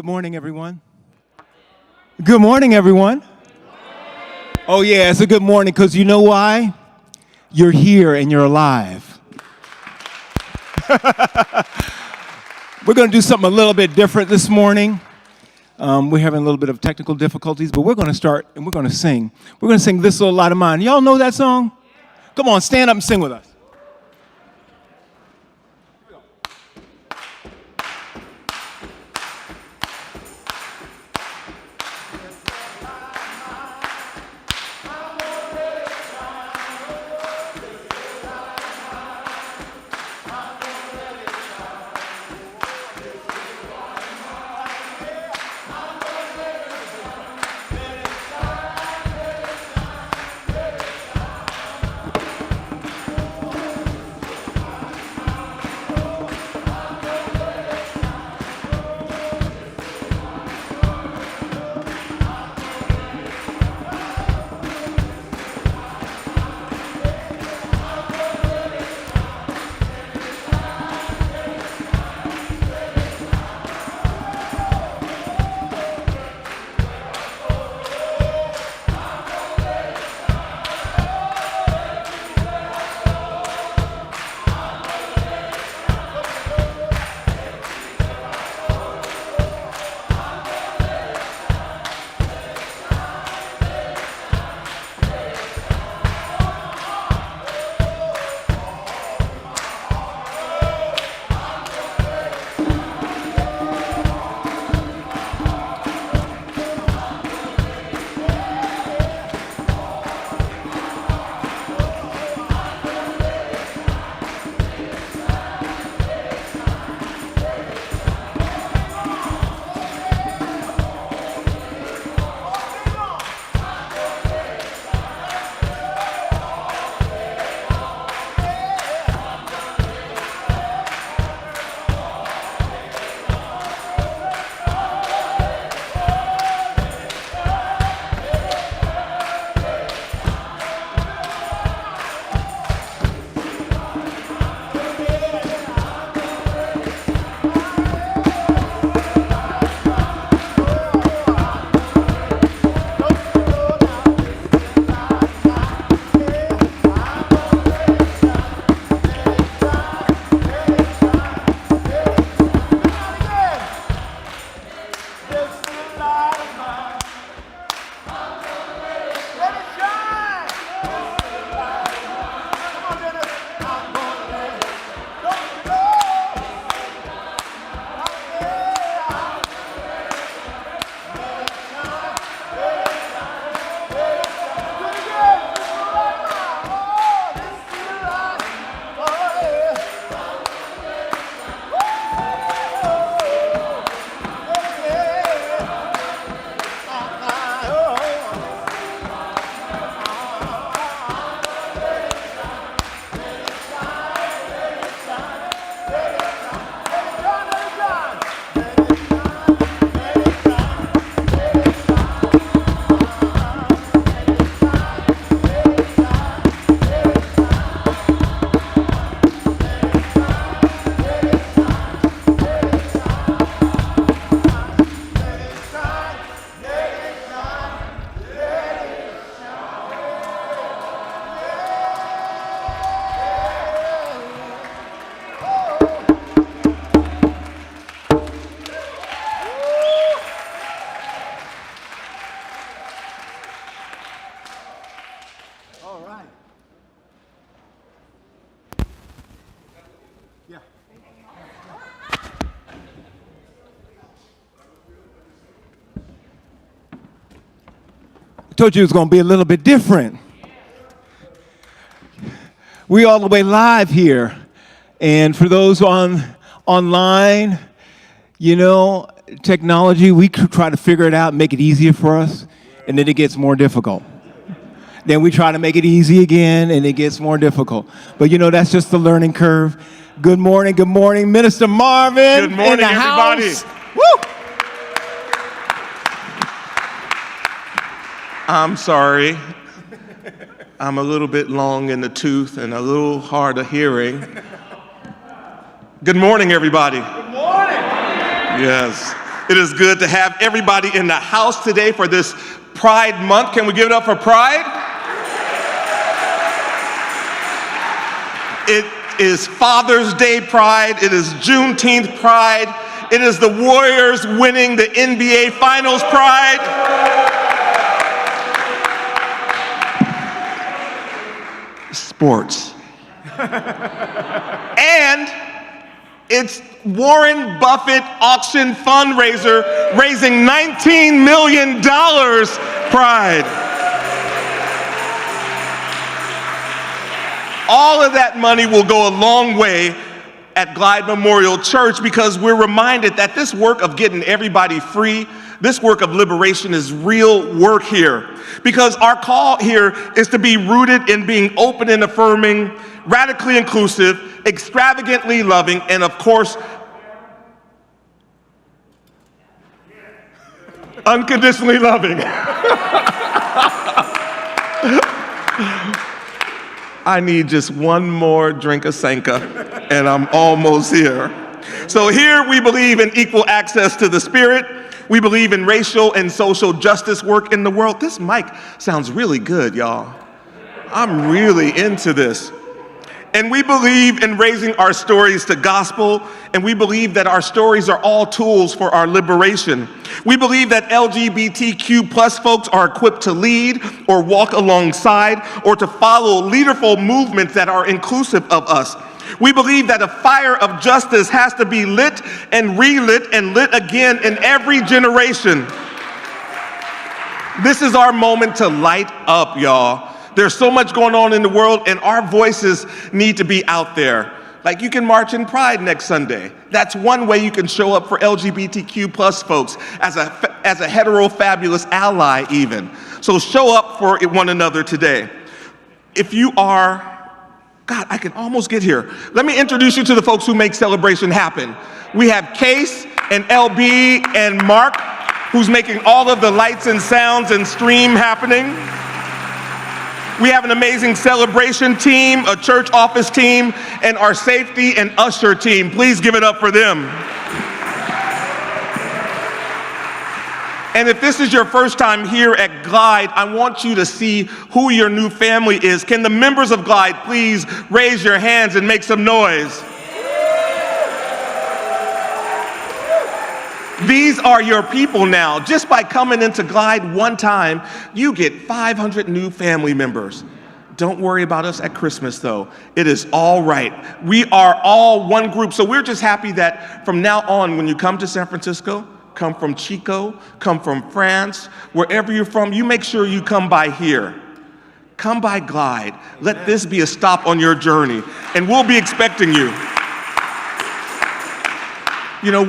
morning, everyone. Good morning, everyone. Oh, yeah, it's a good morning because you know why? You're here and you're alive. We're going to do something a little bit different this morning. We're having a little bit of technical difficulties, but we're going to start and we're going to sing. We're going to sing This Little Light of Mine. Y'all know that song? Come on, stand up and sing with us. Told you it was going to be a little bit different. We all the way live here. And for those online, you know, technology, we try to figure it out, make it easier for us, and then it gets more difficult. Then we try to make it easy again, and it gets more difficult. But, you know, that's just the learning curve. Good morning, Minister Marvin. Good morning, in the everybody. House. Woo! I'm sorry. I'm a little bit long in the tooth and a little hard of hearing. Good morning, everybody. Good morning. Yes. It is good to have everybody in the house today for this Pride Month. Can we give it up for Pride? It is Father's Day Pride. It is Juneteenth Pride. It is the Warriors winning the NBA Finals Pride. Sports. And it's Warren Buffett auction fundraiser raising $19 million Pride. All of that money will go a long way at Glide Memorial Church because we're reminded that this work of getting everybody free, this work of liberation is real work here. Because our call here is to be rooted in being open and affirming, radically inclusive, extravagantly loving, and of course, unconditionally loving. I need just one more drink of Sanka, and I'm almost here. So here we believe in equal access to the Spirit. We believe in racial and social justice work in the world. This mic sounds really good, y'all. I'm really into this. And we believe in raising our stories to gospel, and we believe that our stories are all tools for our liberation. We believe that LGBTQ plus folks are equipped to lead or walk alongside or to follow leaderful movements that are inclusive of us. We believe that a fire of justice has to be lit and relit and lit again in every generation. This is our moment to light up, y'all. There's so much going on in the world, and our voices need to be out there. Like, you can march in Pride next Sunday. That's one way you can show up for LGBTQ plus folks as a hetero fabulous ally even. So show up for one another today. If you are, God, I can almost get here. Let me introduce you to the folks who make celebration happen. We have Case and LB and Mark, who's making all of the lights and sounds and stream happening. We have an amazing celebration team, a church office team, and our safety and usher team. Please give it up for them. And if this is your first time here at Glide, I want you to see who your new family is. Can the members of Glide please raise your hands and make some noise? These are your people now. Just by coming into Glide one time, you get 500 new family members. Don't worry about us at Christmas, though. It is all right. We are all one group, so we're just happy that from now on, when you come to San Francisco, come from Chico, come from France, wherever you're from, you make sure you come by here. Come by Glide. Let this be a stop on your journey, and we'll be expecting you. You know,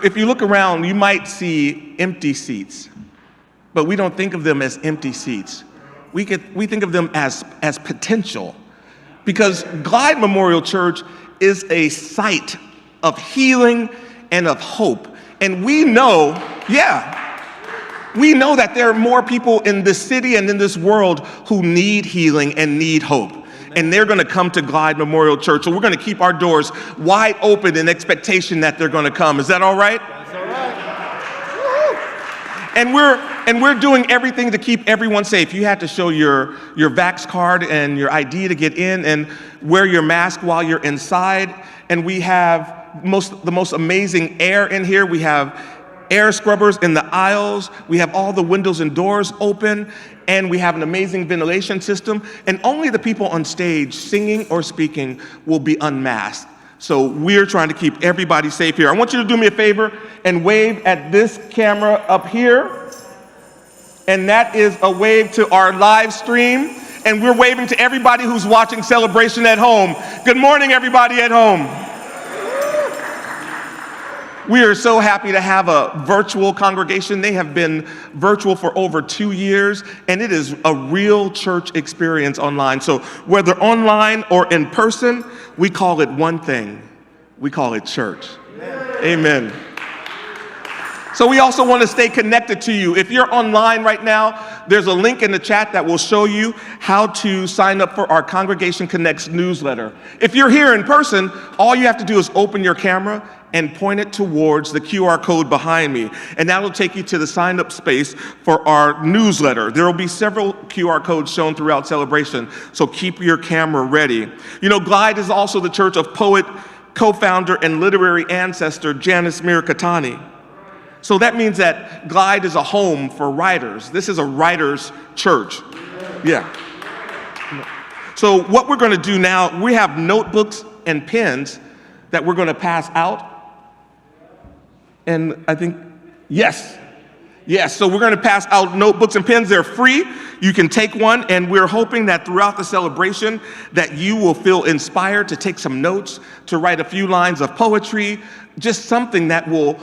if you look around, you might see empty seats, but we don't think of them as empty seats. We think of them as potential, because Glide Memorial Church is a site of healing and of hope. And we know that there are more people in this city and in this world who need healing and need hope. And they're going to come to Glide Memorial Church. So we're going to keep our doors wide open in expectation that they're going to come. Is that all right? That's all right. And we're doing everything to keep everyone safe. You had to show your Vax card and your ID to get in, and wear your mask while you're inside. And we have the most amazing air in here. We have air scrubbers in the aisles. We have all the windows and doors open. And we have an amazing ventilation system. And only the people on stage singing or speaking will be unmasked. So we're trying to keep everybody safe here. I want you to do me a favor and wave at this camera up here. And that is a wave to our live stream. And we're waving to everybody who's watching Celebration at home. Good morning, everybody at home. We are so happy to have a virtual congregation. They have been virtual for over 2 years, and it is a real church experience online. So whether online or in person, we call it one thing. We call it church. Amen. So we also want to stay connected to you. If you're online right now, there's a link in the chat that will show you how to sign up for our Congregation Connects newsletter. If you're here in person, all you have to do is open your camera and point it towards the QR code behind me, and that'll take you to the sign-up space for our newsletter. There will be several QR codes shown throughout celebration, so keep your camera ready. You know, Glide is also the church of poet, co-founder, and literary ancestor Janice Mirikatani. So that means that Glide is a home for writers. This is a writer's church. Yeah. So what we're going to do now, we have notebooks and pens that we're going to pass out. And I think, yes, so we're going to pass out notebooks and pens. They're free. You can take one, and we're hoping that throughout the celebration that you will feel inspired to take some notes, to write a few lines of poetry, just something that will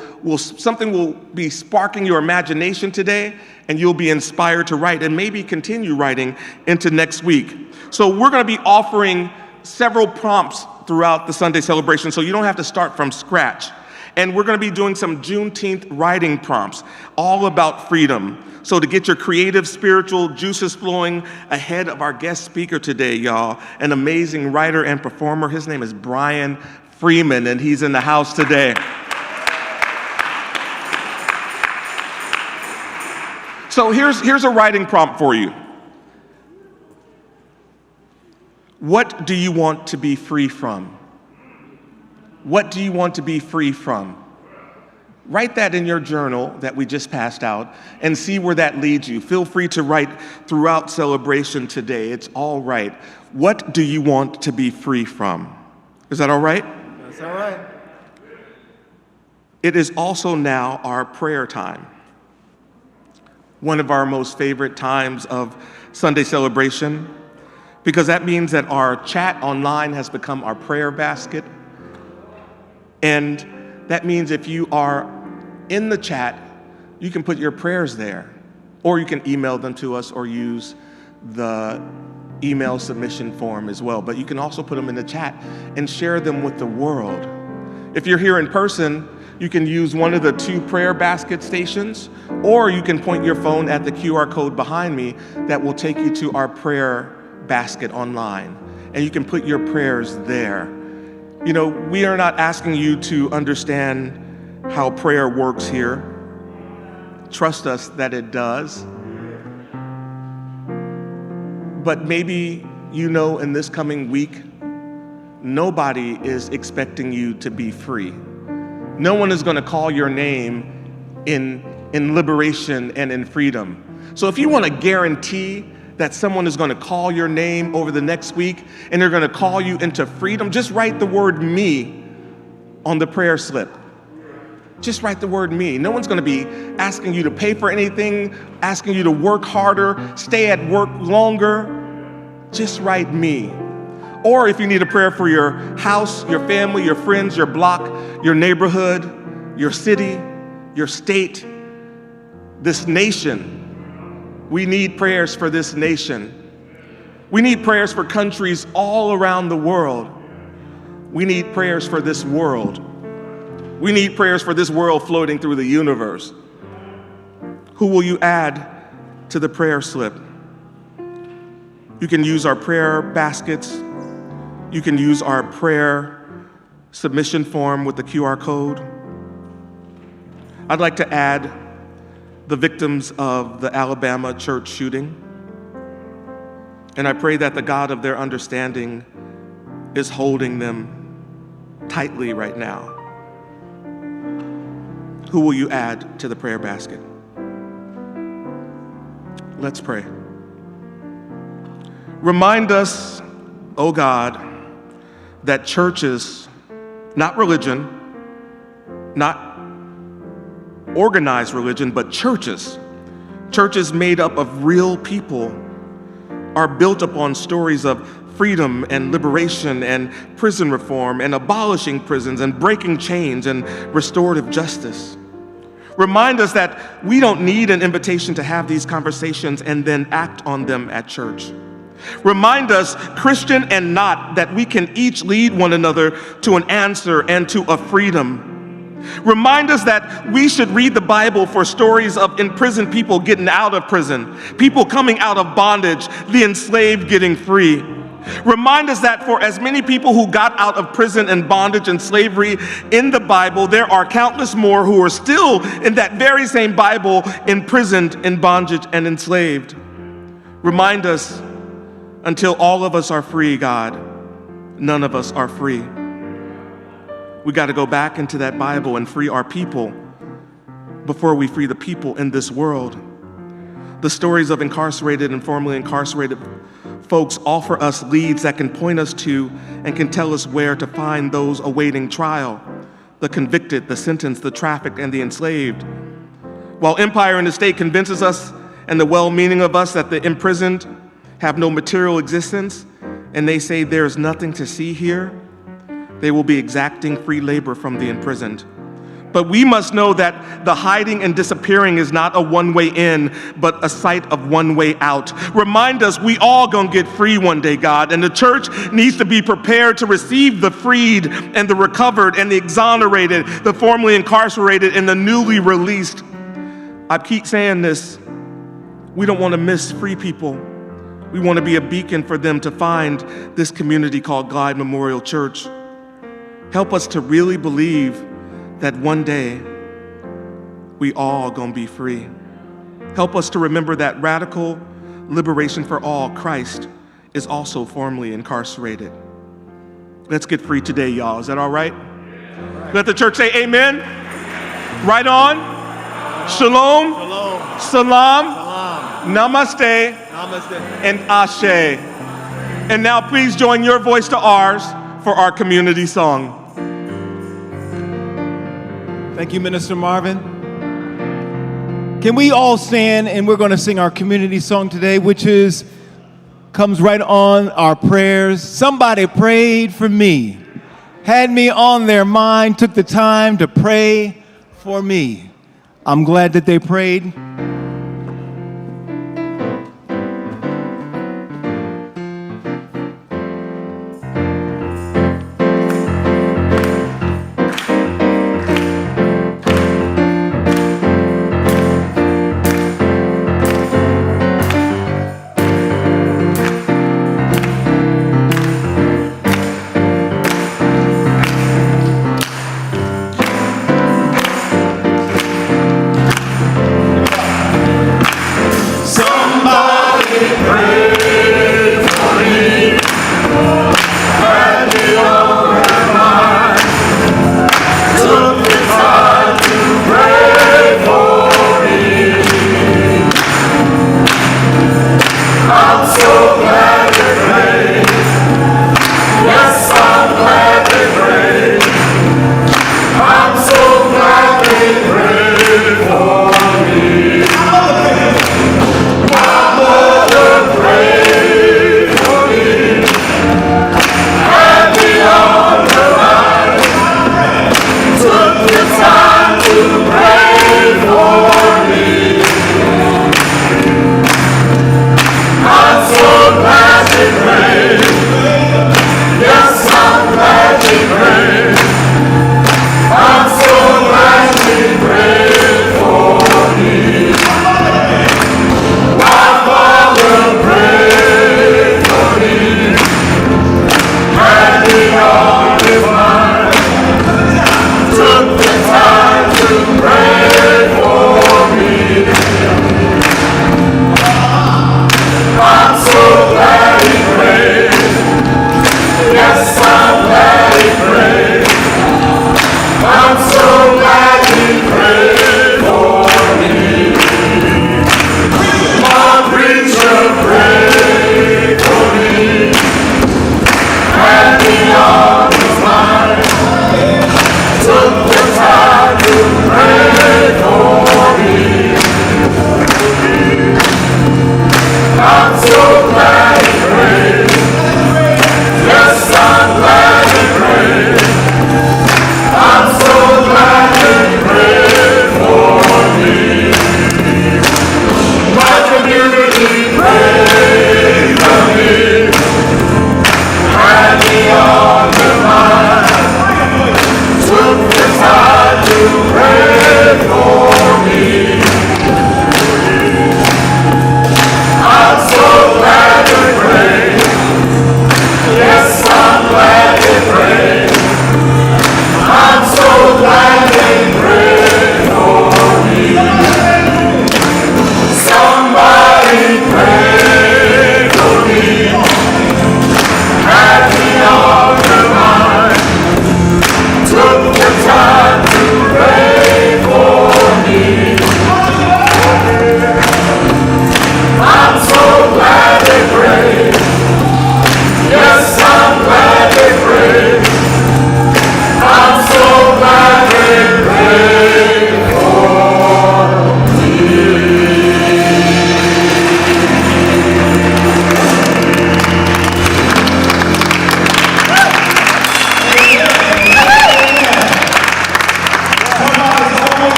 be sparking your imagination today, and you'll be inspired to write and maybe continue writing into next week. So we're going to be offering several prompts throughout the Sunday celebration, so you don't have to start from scratch. And we're going to be doing some Juneteenth writing prompts, all about freedom. So to get your creative, spiritual juices flowing ahead of our guest speaker today, y'all, an amazing writer and performer. His name is Brian Freeman, and he's in the house today. So here's a writing prompt for you. What do you want to be free from? What do you want to be free from? Write that in your journal that we just passed out and see where that leads you. Feel free to write throughout celebration today. It's all right. What do you want to be free from? Is that all right? That's all right. It is also now our prayer time. One of our most favorite times of Sunday celebration, because that means that our chat online has become our prayer basket. And that means if you are in the chat, you can put your prayers there, or you can email them to us or use the email submission form as well. But you can also put them in the chat and share them with the world. If you're here in person, you can use one of the 2 prayer basket stations, or you can point your phone at the QR code behind me that will take you to our prayer basket online, and you can put your prayers there. You know, we are not asking you to understand how prayer works here. Trust us that it does. But maybe you know in this coming week, nobody is expecting you to be free. No one is going to call your name in liberation and in freedom. So if you want to guarantee that someone is going to call your name over the next week and they're going to call you into freedom, just write the word me on the prayer slip. Just write the word me. No one's going to be asking you to pay for anything, asking you to work harder, stay at work longer. Just write me. Or if you need a prayer for your house, your family, your friends, your block, your neighborhood, your city, your state, this nation. We need prayers for this nation. We need prayers for countries all around the world. We need prayers for this world. We need prayers for this world floating through the universe. Who will you add to the prayer slip? You can use our prayer baskets. You can use our prayer submission form with the QR code. I'd like to add the victims of the Alabama church shooting. And I pray that the God of their understanding is holding them tightly right now. Who will you add to the prayer basket? Let's pray. Remind us, oh God, that churches, not religion, not organized religion, but churches made up of real people, are built upon stories of freedom and liberation and prison reform and abolishing prisons and breaking chains and restorative justice. Remind us that we don't need an invitation to have these conversations and then act on them at church. Remind us, Christian and not, that we can each lead one another to an answer and to a freedom. Remind us that we should read the Bible for stories of imprisoned people getting out of prison, people coming out of bondage, the enslaved getting free. Remind us that for as many people who got out of prison and bondage and slavery in the Bible, there are countless more who are still in that very same Bible imprisoned in bondage and enslaved. Remind us, until all of us are free, God, none of us are free. We got to go back into that Bible and free our people before we free the people in this world. The stories of incarcerated and formerly incarcerated folks offer us leads that can point us to and can tell us where to find those awaiting trial, the convicted, the sentenced, the trafficked, and the enslaved. While empire and the state convinces us and the well-meaning of us that the imprisoned have no material existence, and they say there is nothing to see here, they will be exacting free labor from the imprisoned. But we must know that the hiding and disappearing is not a one-way in, but a sight of one way out. Remind us we all gonna get free one day, God, and the church needs to be prepared to receive the freed and the recovered and the exonerated, the formerly incarcerated and the newly released. I keep saying this, we don't wanna miss free people. We wanna be a beacon for them to find this community called Glide Memorial Church. Help us to really believe that one day we all gonna be free. Help us to remember that radical liberation for all, Christ is also formerly incarcerated. Let's get free today, y'all. Is that all right? Let the church say amen. Right on. Shalom. Shalom. Salam. Salam. Namaste. Namaste. And Ashe. And now please join your voice to ours for our community song. Thank you, Minister Marvin. Can we all stand and we're going to sing our community song today, which comes right on our prayers. Somebody prayed for me, had me on their mind, took the time to pray for me. I'm glad that they prayed.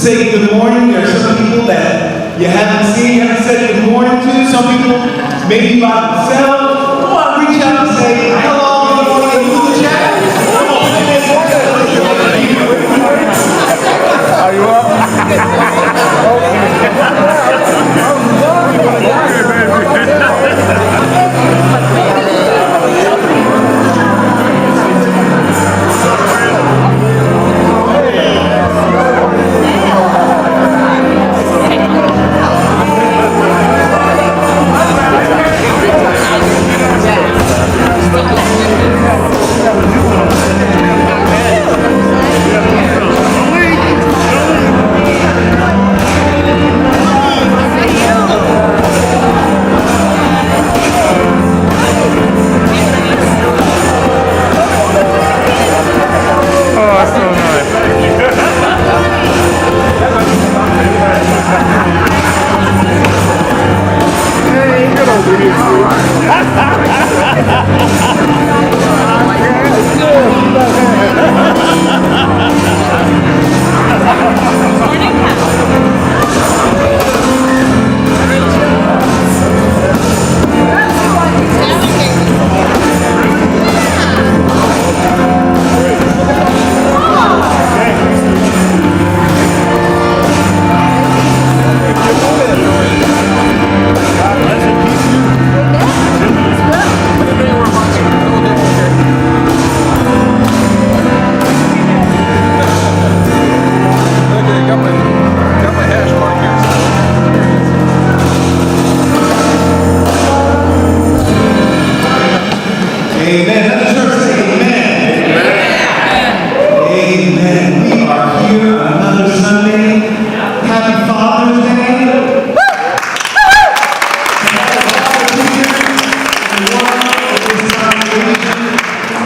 say good morning. There are some people that you haven't seen, haven't said good morning to. Some people maybe by themselves. Come on, reach out and say hello, good morning, through the chat. Come on, Are you up?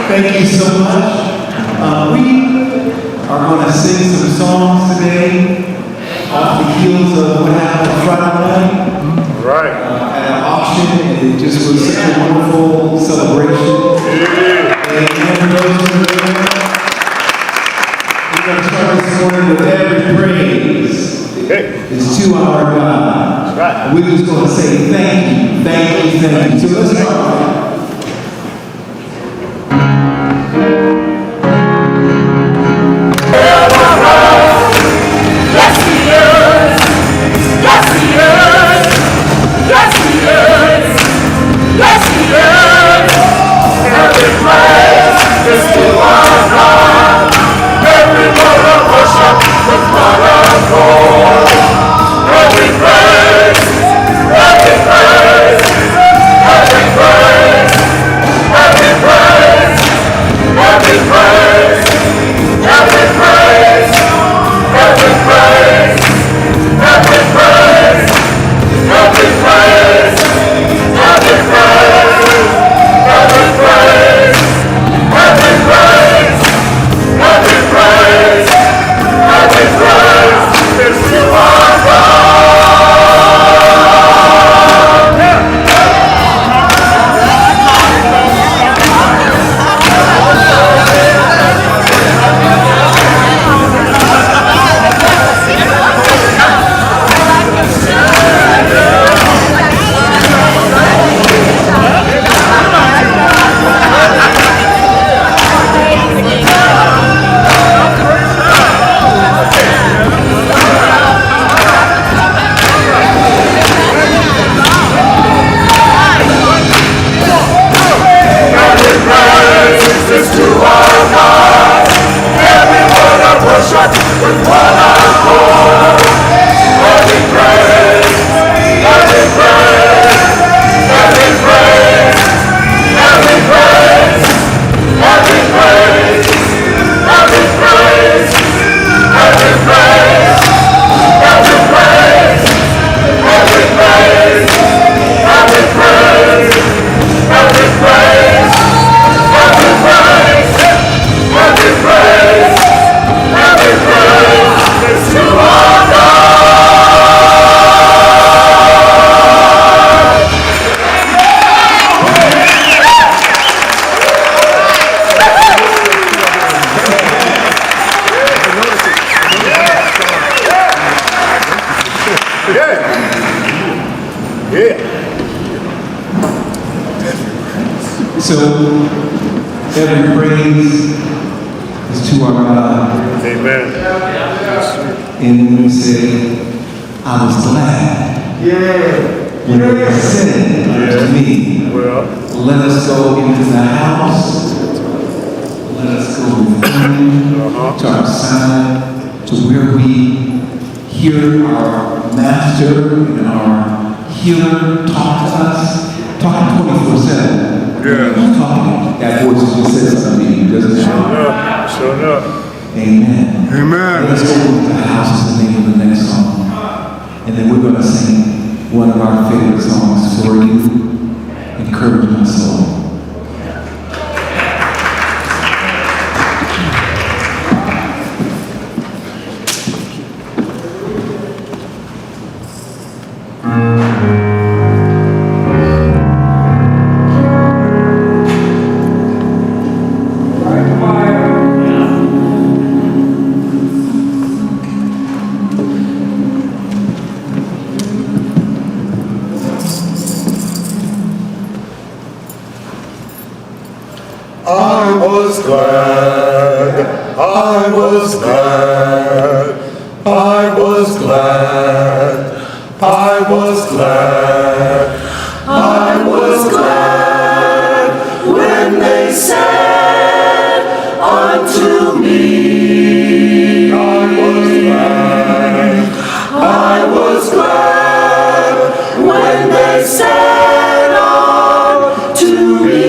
Thank you so much. We are going to sing some songs today off the heels of what happened Friday night at an auction, and it just was such a wonderful celebration. And for those who are there, we're going to start this morning with every praise is to our God. Right. We're just going to say thank you, thank you, thank you. So let's start. Every praise, Yeah. So, every praise is to our God. Amen. And when we say, I was glad. When they said to me, Well, let us go into the house, let us go with him to our side, to where we hear our master and our healer talk to us, talking 24/7. Yeah. Who's talking? That voice just says something to you, doesn't it? sure enough. Amen. Amen. Let's go into the house is the name of the next song. And then we're going to sing one of our favorite songs, For You, Encourage My Soul. I was glad, I was glad, I was glad, I was glad, I was glad when they said unto me, I was glad, I was glad when they said unto me.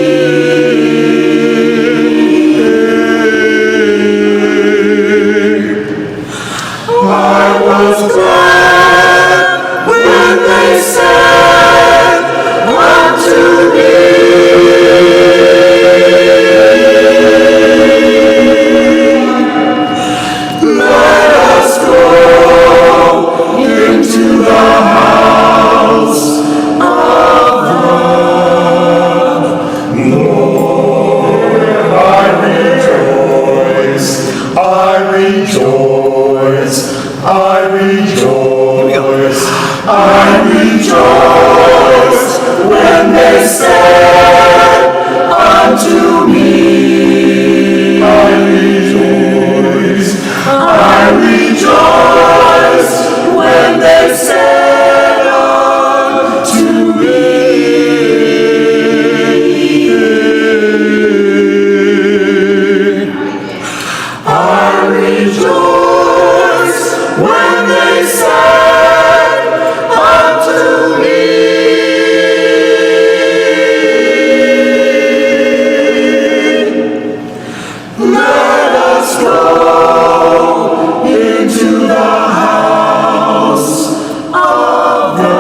I was glad when they said unto me, let us go into the house of the Lord. I rejoice, I rejoice, I rejoice, I rejoice when they said unto me, I rejoice, I rejoice when they said unto me. I rejoice when they said unto me, let us go into the house of the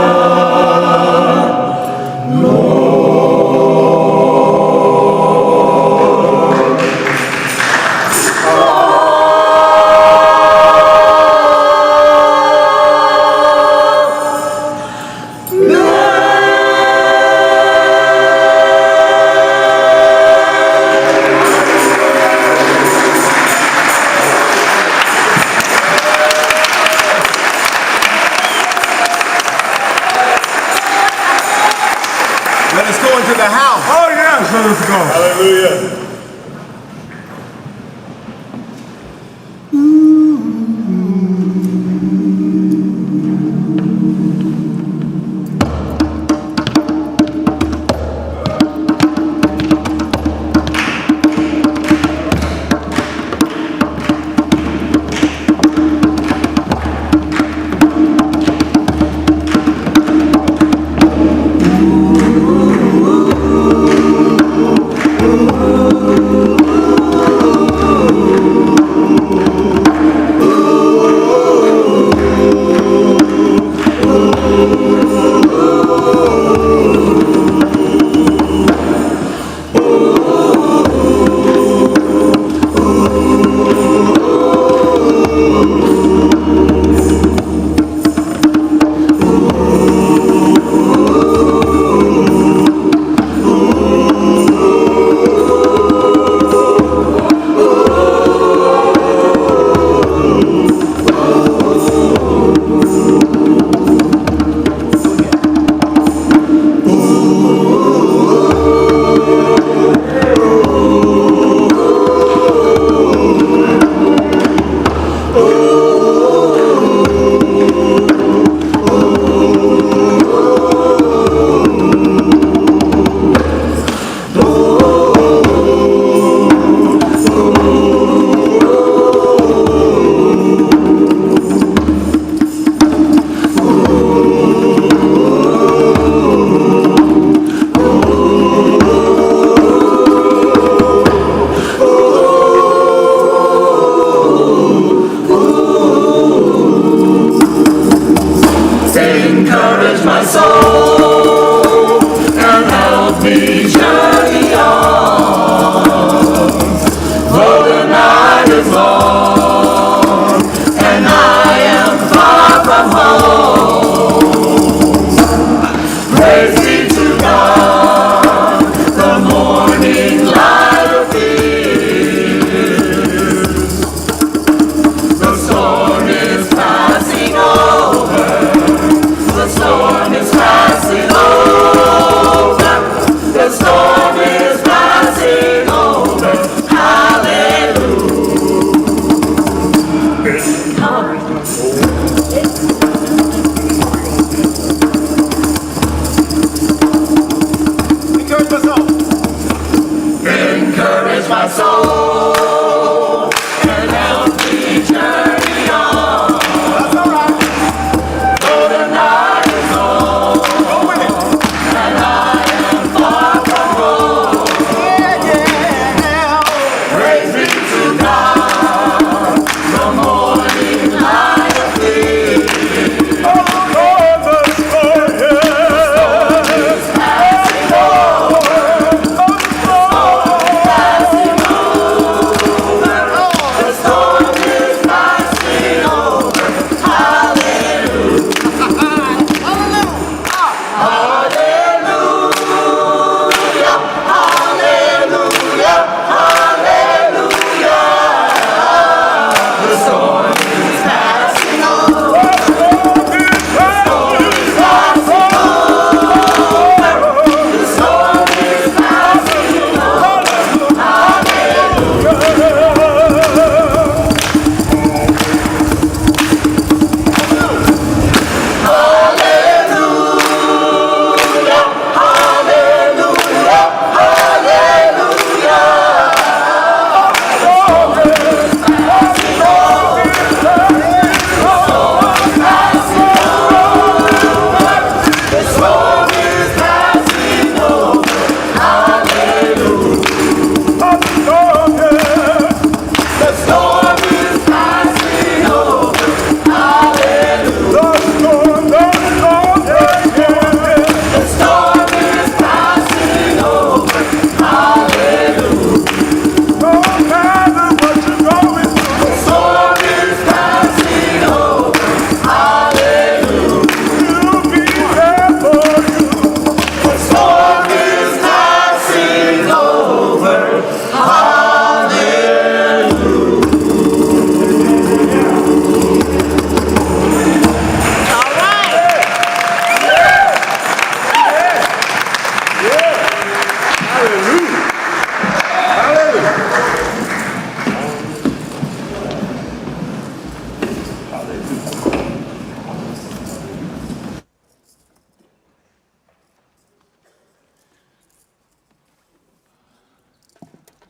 Let us go into the house. Oh yes, let us go. Hallelujah. Ooh. Encourage my soul, and help me journey on. That's all right. Though the night is long, go with it. And I am far from home. Yeah. Praise be to God, the morning light of thee. Oh Lord, the storm is passing over.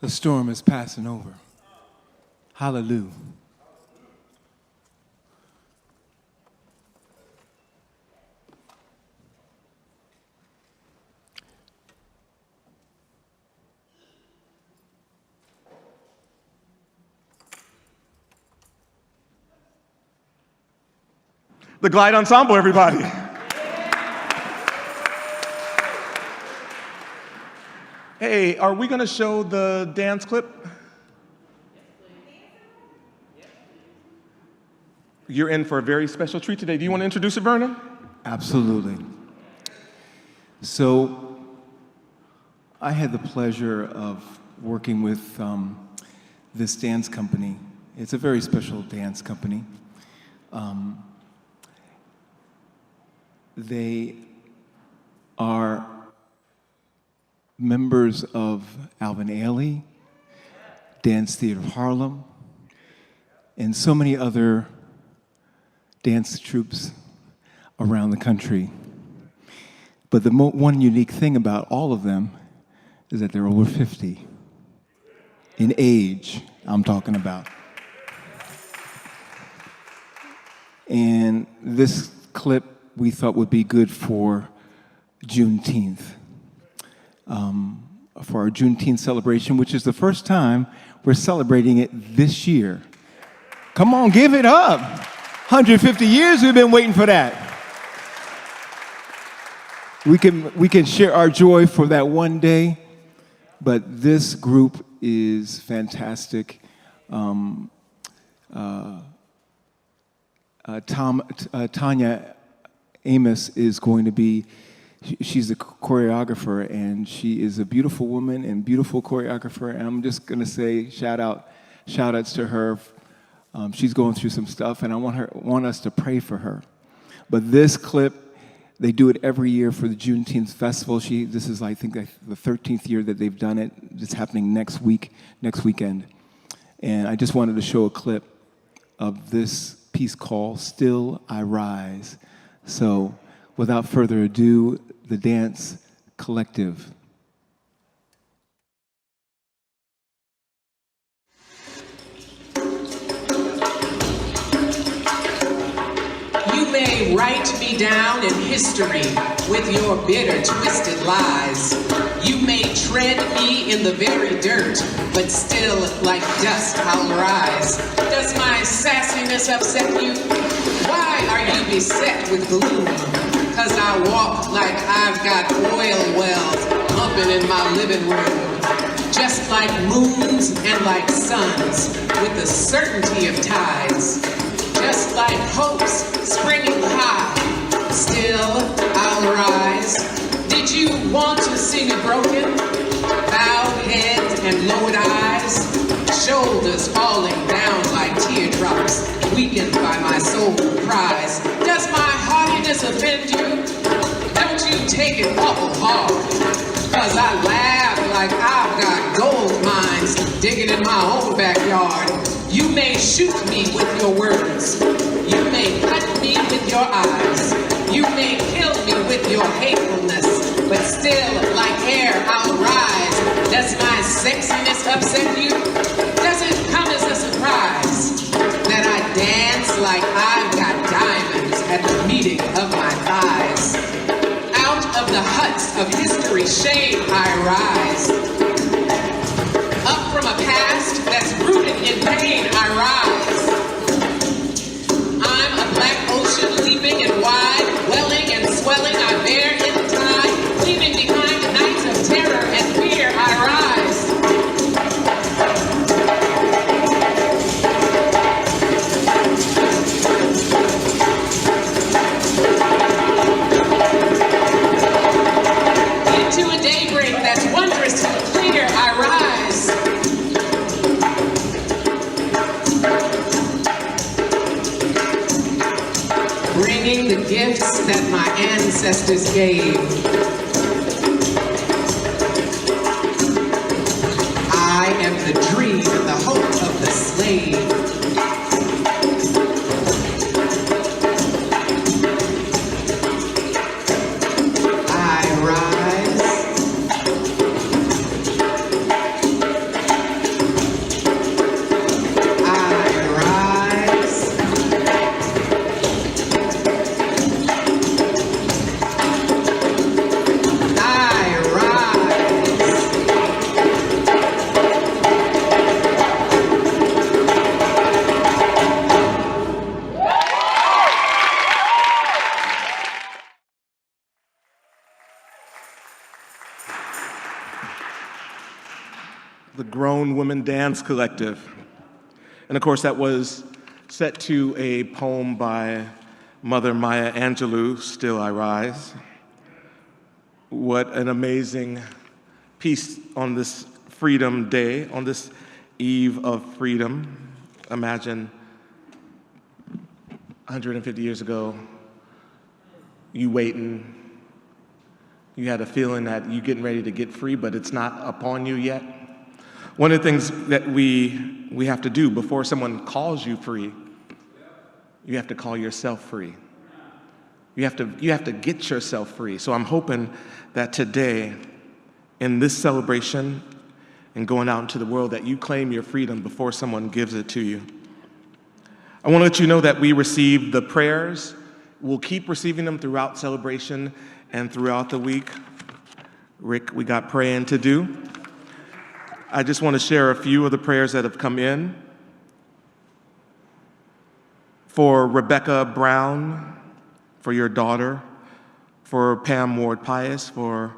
The storm is passing over. Hallelujah. The Glide Ensemble, everybody. Hey, are we going to show the dance clip? You're in for a very special treat today. Do you want to introduce it, Vernon? Absolutely. So I had the pleasure of working with this dance company. It's a very special dance company. They are members of Alvin Ailey, Dance Theater of Harlem, and so many other dance troupes around the country. But the one unique thing about all of them is that they're over 50. In age, I'm talking about. And this clip we thought would be good for Juneteenth. For our Juneteenth celebration, which is the first time we're celebrating it this year. Come on, give it up. 150 years we've been waiting for that. We can share our joy for that one day, but this group is fantastic. Tanya Amos is going to be, she's a choreographer, and she is a beautiful woman and beautiful choreographer, and I'm just going to say shout outs to her. She's going through some stuff, and I want us to pray for her. But this clip, they do it every year for the Juneteenth festival. This is, I think, the 13th year that they've done it. It's happening next weekend. And I just wanted to show a clip of this piece called Still I Rise. So without further ado, the Dance Collective. You may write me down in history with your bitter, twisted lies. You may tread me in the very dirt, but still, like dust, I'll rise. Does my sassiness upset you? Why are you beset with gloom? 'Cause I walk like I've got oil wells pumping in my living room. Just like moons and like suns, with the certainty of tides. Just like hopes springing high, still I'll rise. Did you want to see me broken? Bowed heads and lowered eyes, shoulders falling down like teardrops, weakened by my soul cries. Does my haughtiness offend you? Don't you take it awful hard, 'cause I laugh like I've got gold mines digging in my own backyard. You may shoot me with your words. You may cut me with your eyes. You may kill me with your hatefulness. But still, like air, I'll rise. Does my sexiness upset you? Does it come as a surprise that I dance like I've got diamonds at the meeting of my thighs? Out of the huts of history's shade I rise. Up from a past that's rooted in pain, I rise. I'm a black ocean leaping and wide, welling and swelling, I bear in the tide, leaving behind nights of terror and fear, I rise. Into a daybreak that's wondrous and clear, I rise. Bringing the gifts that my ancestors gave. I am the dream and the hope of the slave. I rise. I rise. The Grown Women Dance Collective. And of course, that was set to a poem by Mother Maya Angelou, Still I Rise. What an amazing piece on this Freedom Day, on this eve of freedom. Imagine 150 years ago, you waiting, you had a feeling that you're getting ready to get free, but it's not upon you yet. One of the things that we have to do before someone calls you free, you have to call yourself free. You have to get yourself free. So I'm hoping that today, in this celebration and going out into the world, that you claim your freedom before someone gives it to you. I want to let you know that we received the prayers. We'll keep receiving them throughout celebration and throughout the week. Rick, we got praying to do. I just want to share a few of the prayers that have come in. For Rebecca Brown, for your daughter, for Pam Ward Pius, for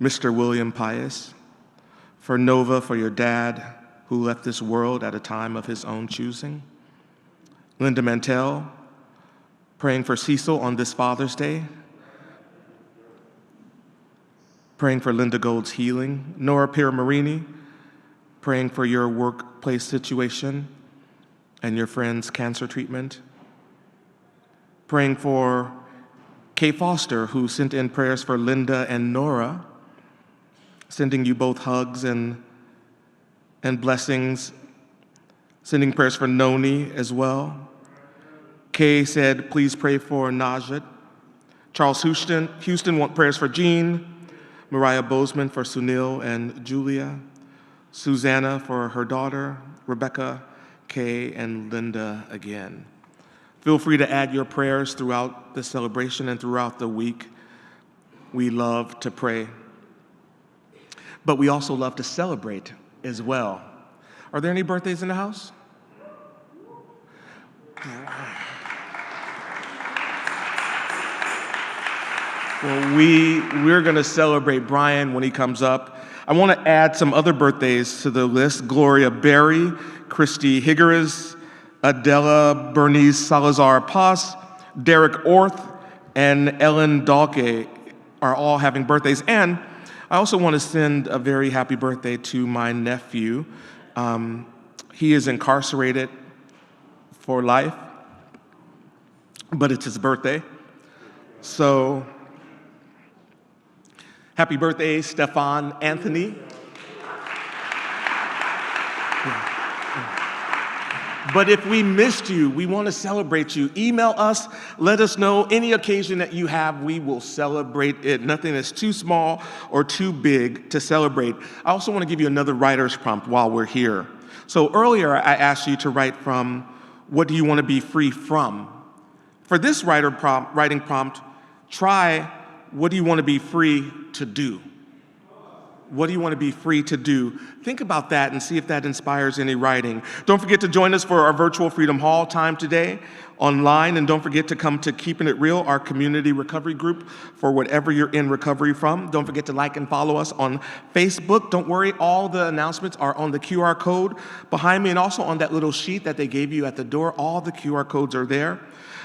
Mr. William Pius, for Nova, for your dad who left this world at a time of his own choosing. Linda Mantell, praying for Cecil on this Father's Day, praying for Linda Gold's healing. Nora Piermarini, praying for your workplace situation and your friend's cancer treatment. Praying for Kay Foster, who sent in prayers for Linda and Nora, sending you both hugs and blessings, Sending prayers for Noni as well. Kay said, please pray for Najat. Charles Houston want prayers for Jean. Mariah Bozeman for Sunil and Julia. Susanna for her daughter. Rebecca, Kay, and Linda again. Feel free to add your prayers throughout the celebration and throughout the week. We love to pray, but we also love to celebrate as well. Are there any birthdays in the house? Well, we're going to celebrate Brian when he comes up. I want to add some other birthdays to the list. Gloria Berry, Christy Higueras, Adela Bernice Salazar Paz, Derek Orth, and Ellen Dalke are all having birthdays. And I also want to send a very happy birthday to my nephew. He is incarcerated for life, but it's his birthday. So, happy birthday, Stefan Anthony. But if we missed you, we want to celebrate you. Email us, let us know any occasion that you have, we will celebrate it. Nothing is too small or too big to celebrate. I also want to give you another writer's prompt while we're here. So earlier I asked you to write from, what do you want to be free from? For this writing prompt, try, what do you want to be free to do? What do you want to be free to do? Think about that and see if that inspires any writing. Don't forget to join us for our virtual Freedom Hall time today online, and don't forget to come to Keeping It Real, our community recovery group for whatever you're in recovery from. Don't forget to like and follow us on Facebook. Don't worry, all the announcements are on the QR code behind me and also on that little sheet that they gave you at the door. All the QR codes are there.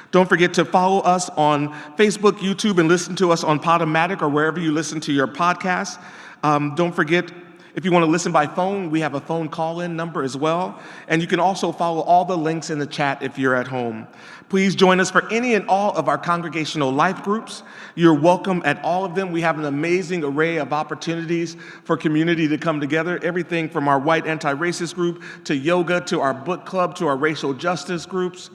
Don't forget to follow us on Facebook, YouTube, and listen to us on Podomatic or wherever you listen to your podcasts. Don't forget, if you want to listen by phone, we have a phone call-in number as well. And you can also follow all the links in the chat if you're at home. Please join us for any and all of our congregational life groups. You're welcome at all of them. We have an amazing array of opportunities for community to come together. Everything from our white anti-racist group to yoga to our book club to our racial justice groups.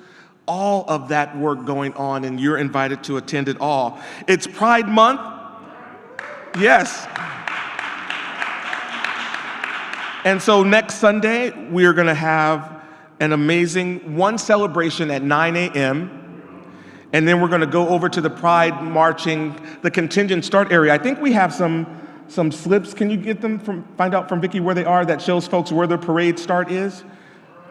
All of that work going on, and you're invited to attend it all. It's Pride Month. Yes. And so next Sunday, we are going to have an amazing one celebration at 9 a.m. And then we're going to go over to the Pride marching, the contingent start area. I think we have some slips. Can you get them find out from Vicki where they are that shows folks where the parade start is?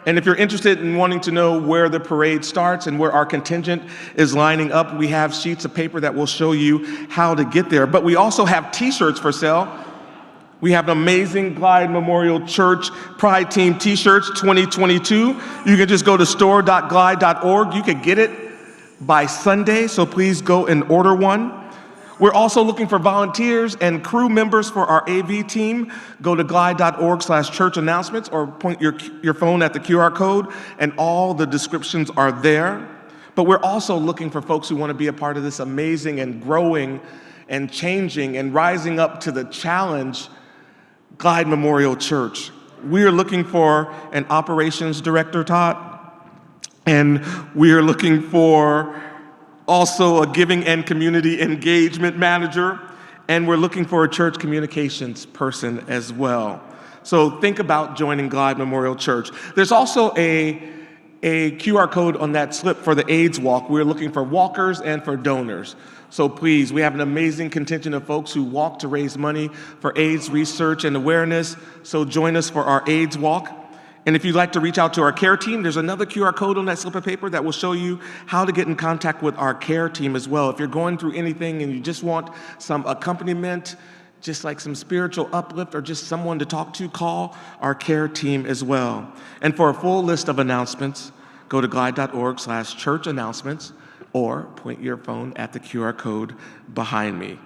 And if you're interested in wanting to know where the parade starts and where our contingent is lining up, we have sheets of paper that will show you how to get there. But we also have t-shirts for sale. We have an amazing Glide Memorial Church Pride Team t-shirts 2022. You can just go to store.glide.org. You can get it by Sunday, so please go and order one. We're also looking for volunteers and crew members for our AV team. Go to glide.org/church announcements or point your phone at the QR code, and all the descriptions are there. But we're also looking for folks who want to be a part of this amazing and growing and changing and rising up to the challenge Glide Memorial Church. We are looking for an operations director, Todd, and we are looking for also a giving and community engagement manager, and we're looking for a church communications person as well. So think about joining Glide Memorial Church. There's also a QR code on that slip for the AIDS walk. We're looking for walkers and for donors. So please, we have an amazing contingent of folks who walk to raise money for AIDS research and awareness. So join us for our AIDS walk. And if you'd like to reach out to our care team, there's another QR code on that slip of paper that will show you how to get in contact with our care team as well. If you're going through anything and you just want some accompaniment, just like some spiritual uplift or just someone to talk to, call our care team as well. And for a full list of announcements, go to glide.org/church announcements or point your phone at the QR code behind me.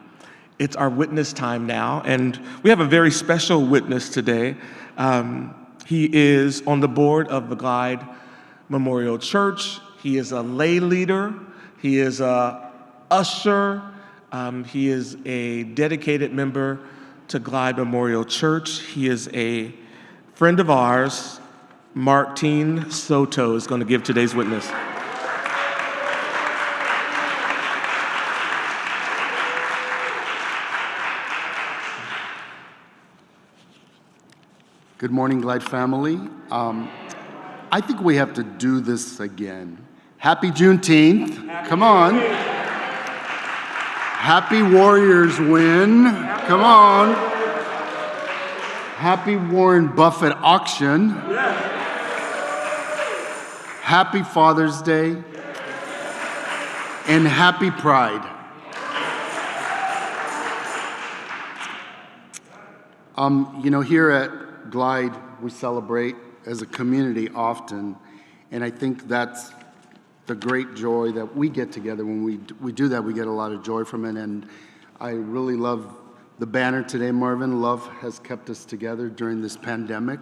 It's our witness time now, and we have a very special witness today. He is on the board of the Glide Memorial Church. He is a lay leader. He is a usher. He is a dedicated member to Glide Memorial Church. He is a friend of ours, Martine Soto is going to give today's witness. Good morning, Glide family. I think we have to do this again. Happy Juneteenth. Come on. Happy Warriors win. Come on. Happy Warren Buffett auction. Happy Father's Day. And happy Pride. Here at Glide, we celebrate as a community often, and I think that's the great joy that we get together. When we do that, we get a lot of joy from it, and I really love the banner today, Marvin. Love has kept us together during this pandemic.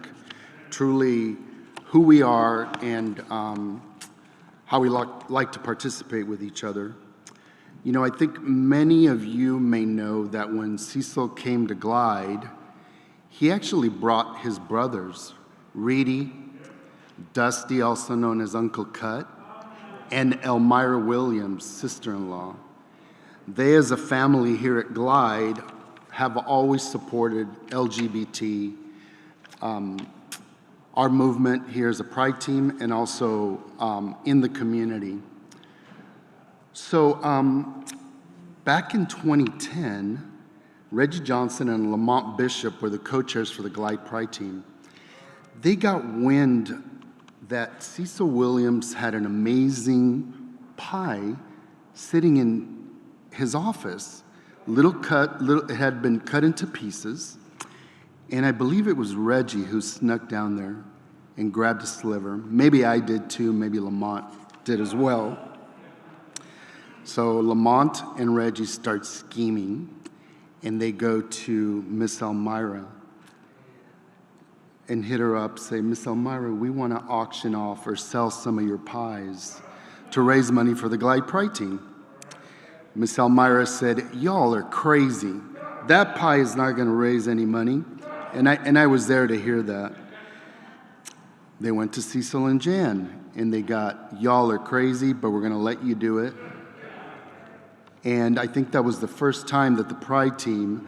Truly who we are and how we like to participate with each other. I think many of you may know that when Cecil came to Glide, he actually brought his brothers, Reedy, Dusty, also known as Uncle Cut, and Elmira Williams, sister-in-law. They, as a family here at Glide, have always supported LGBT, our movement here as a Pride team, and also in the community. So back in 2010, Reggie Johnson and Lamont Bishop were the co-chairs for the Glide Pride team. They got wind that Cecil Williams had an amazing pie sitting in his office. It had been cut into pieces, and I believe it was Reggie who snuck down there and grabbed a sliver. Maybe I did too, maybe Lamont did as well. So Lamont and Reggie start scheming, and they go to Miss Elmira and hit her up, say, Miss Elmira, we want to auction off or sell some of your pies to raise money for the Glide Pride team. Miss Elmira said, y'all are crazy. That pie is not going to raise any money. And I was there to hear that. They went to Cecil and Jan, and they got, y'all are crazy, but we're going to let you do it. And I think that was the first time that the Pride team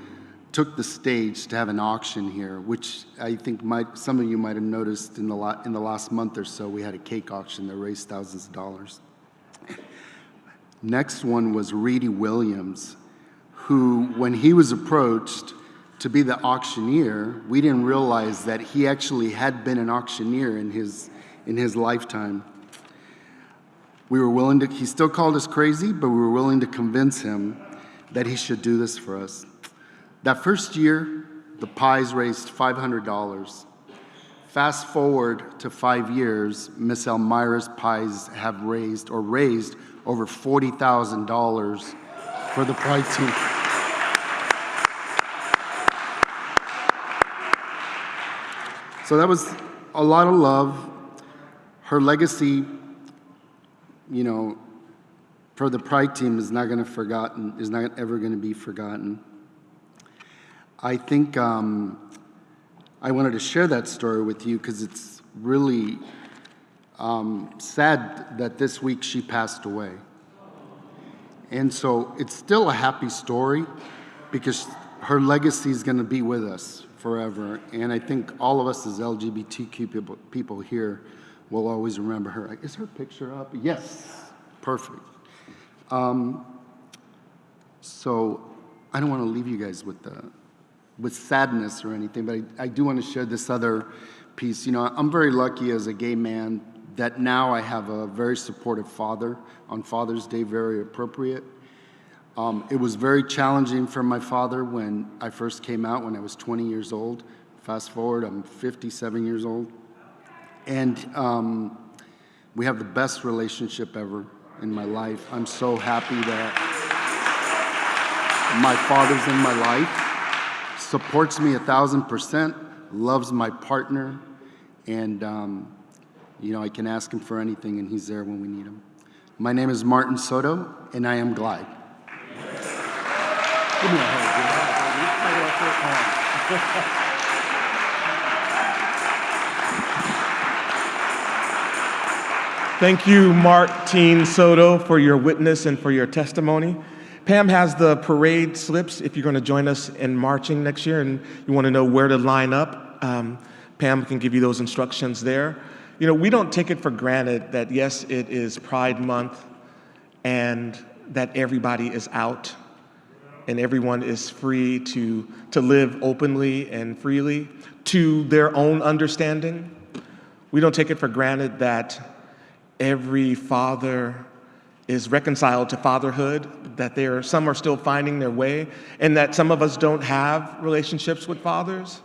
took the stage to have an auction here, which I think some of you might have noticed in the last month or so. We had a cake auction that raised thousands of dollars. Next one was Reedy Williams, who, when he was approached to be the auctioneer, we didn't realize that he actually had been an auctioneer in his lifetime. We were willing to, he still called us crazy, but we were willing to convince him that he should do this for us. That first year, the pies raised $500. Fast forward to 5 years, Miss Elmira's pies have raised over $40,000 for the Pride team. So that was a lot of love. Her legacy, for the Pride team is not ever going to be forgotten. I think I wanted to share that story with you because it's really sad that this week she passed away. And so it's still a happy story because her legacy is going to be with us forever. And I think all of us as LGBTQ people here will always remember her. Is her picture up? Yes. Perfect. So I don't want to leave you guys with sadness or anything, but I do want to share this other piece. I'm very lucky as a gay man that now I have a very supportive father on Father's Day, very appropriate. It was very challenging for my father when I first came out when I was 20 years old. Fast forward, I'm 57 years old. And we have the best relationship ever in my life. I'm so happy that my father's in my life, supports me 1,000%, loves my partner, and I can ask him for anything and he's there when we need him. My name is Martin Soto, and I am Glide. Give me a hug, Thank you, Martine Soto, for your witness and for your testimony. Pam has the parade slips if you're going to join us in marching next year and you want to know where to line up. Pam can give you those instructions there. You know, we don't take it for granted that, yes, it is Pride Month and that everybody is out and everyone is free to live openly and freely to their own understanding. We don't take it for granted that every father is reconciled to fatherhood, that some are still finding their way, and that some of us don't have relationships with fathers.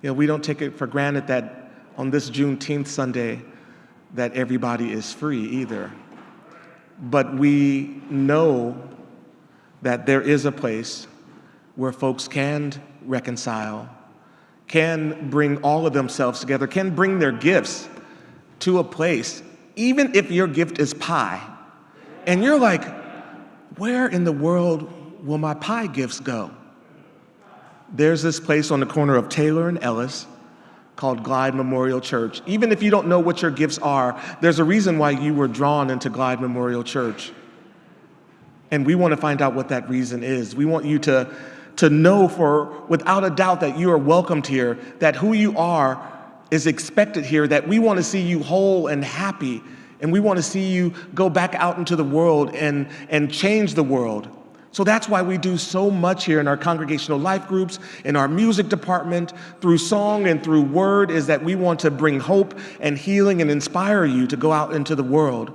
You know, we don't take it for granted that on this Juneteenth Sunday that everybody is free either. But we know that there is a place where folks can reconcile, can bring all of themselves together, can bring their gifts to a place, even if your gift is pie. And you're like, where in the world will my pie gifts go? There's this place on the corner of Taylor and Ellis called Glide Memorial Church. Even if you don't know what your gifts are, there's a reason why you were drawn into Glide Memorial Church. And we want to find out what that reason is. We want you to know without a doubt that you are welcomed here, that who you are is expected here, that we want to see you whole and happy, and we want to see you go back out into the world and change the world. So that's why we do so much here in our congregational life groups, in our music department, through song and through word, is that we want to bring hope and healing and inspire you to go out into the world.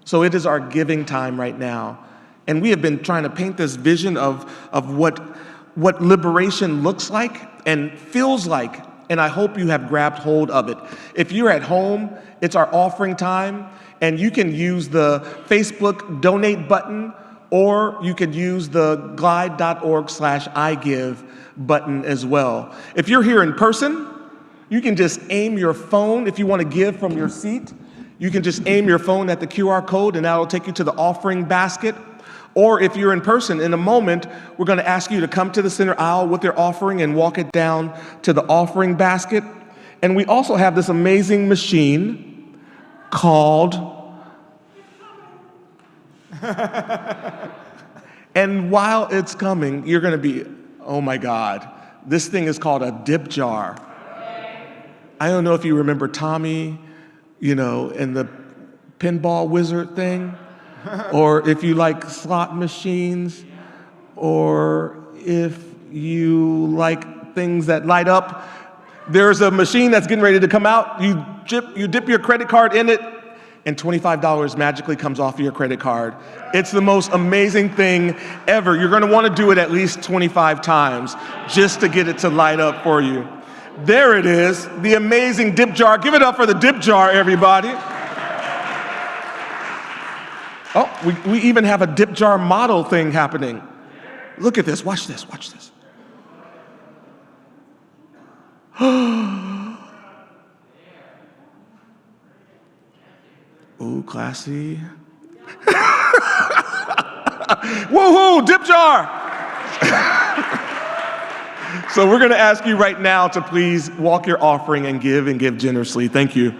So it is our giving time right now. And we have been trying to paint this vision of what liberation looks like and feels like. And I hope you have grabbed hold of it. If you're at home, it's our offering time, and you can use the Facebook donate button, or you could use the glide.org/igive button as well. If you're here in person, you can just aim your phone. If you want to give from your seat, you can just aim your phone at the QR code, and that'll take you to the offering basket. Or if you're in person, in a moment, we're going to ask you to come to the center aisle with your offering and walk it down to the offering basket. And we also have this amazing machine called, and while it's coming, you're going to be, oh my God, this thing is called a dip jar. I don't know if you remember Tommy, you know, and the pinball wizard thing. Or if you like slot machines, or if you like things that light up, there's a machine that's getting ready to come out. You dip your credit card in it, and $25 magically comes off of your credit card. It's the most amazing thing ever. You're going to want to do it at least 25 times just to get it to light up for you. There it is, the amazing dip jar. Give it up for the dip jar, everybody. Oh, we even have a dip jar model thing happening. Look at this, watch this, watch this. Ooh, classy. Woohoo, dip jar! So we're gonna ask you right now to please walk your offering and give generously. Thank you.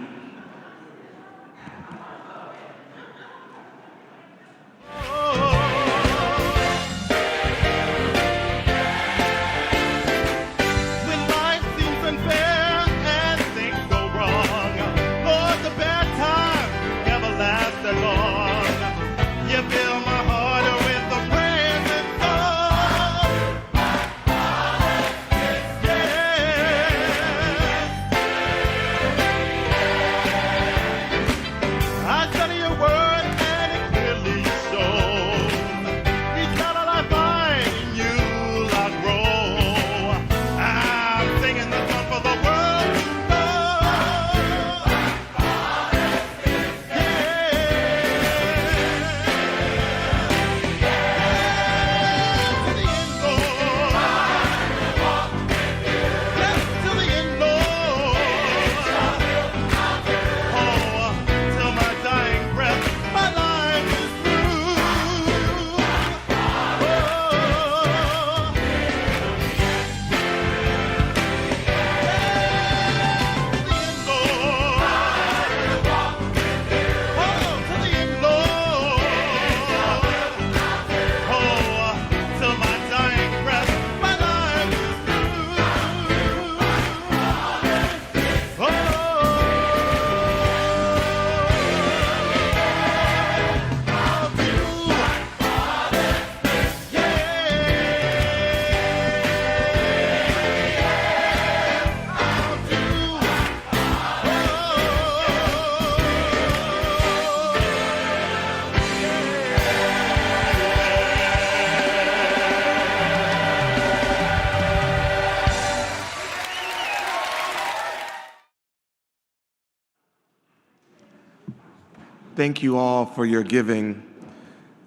thank you all for your giving.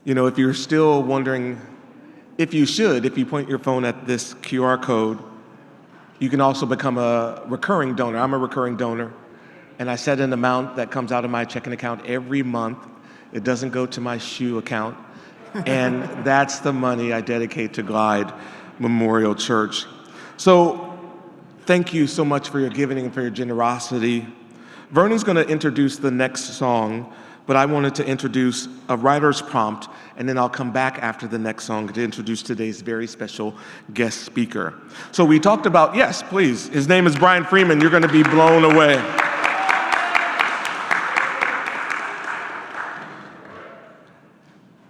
You know, if you're still wondering if you point your phone at this QR code, you can also become a recurring donor. I'm a recurring donor, and I set an amount that comes out of my checking account every month. It doesn't go to my shoe account, and that's the money I dedicate to Glide Memorial Church. So thank you so much for your giving and for your generosity. Vernon's going to introduce the next song, but I wanted to introduce a writer's prompt, and then I'll come back after the next song to introduce today's very special guest speaker. So we talked about, yes, please, his name is Brian Freeman. You're going to be blown away.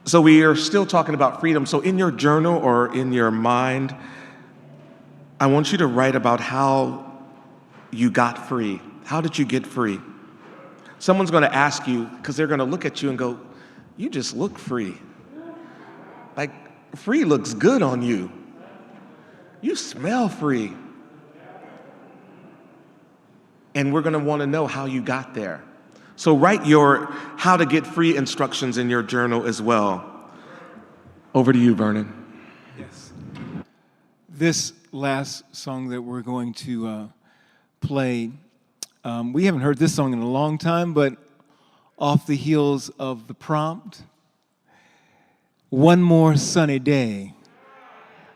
So we are still talking about freedom. So in your journal or in your mind, I want you to write about how you got free. How did you get free? Someone's going to ask you, because they're going to look at you and go, you just look free. Like, free looks good on you. You smell free. And we're going to want to know how you got there. So write your how to get free instructions in your journal as well. Over to you, Vernon. Yes. This last song that we're going to play, we haven't heard this song in a long time, but off the heels of the prompt, One More Sunny Day.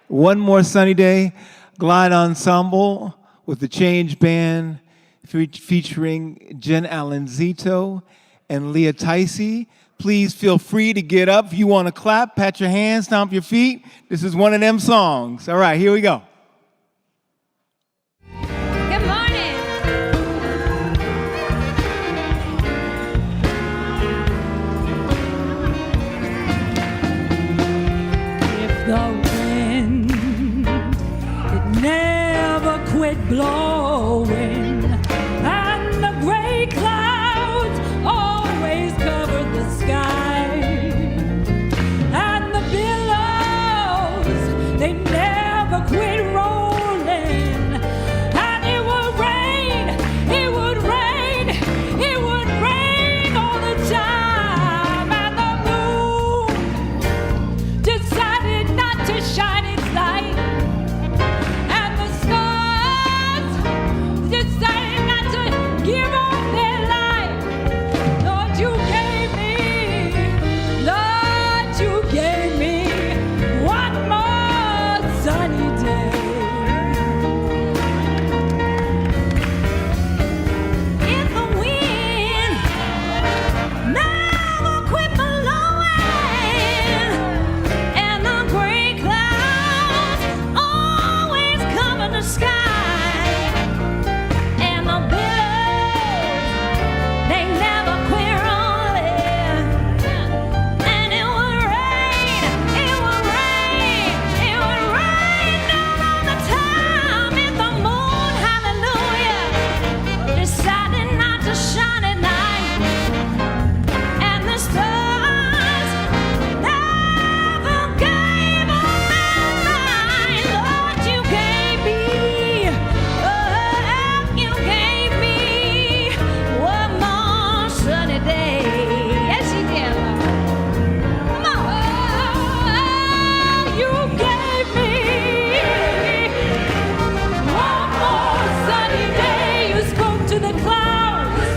One More Sunny Day, Glide Ensemble with the Change Band featuring Jen Alanzito and Leah Ticey. Please feel free to get up. If you want to clap, pat your hands, stomp your feet. This is one of them songs. All right, here we go. Good morning. If the wind it never quit blowing, and the gray clouds always covered the sky, and the billows they never quit rolling, and it would rain, it would rain, it would rain all the time, and the moon decided not to shine its light, and the stars decided not to give up their light. Lord, you gave me one more sunny day. If the wind never quit blowing, and the gray clouds always cover the sky, and the billows they never quit rolling, and it would rain, it would rain, it would rain down all the time. If the moon, hallelujah, decided not to shine at night, and the stars never gave up their light. Lord, you gave me, you gave me one more sunny day. Yes, you did, Lord. Come on. You gave me one more sunny day. You spoke to the clouds,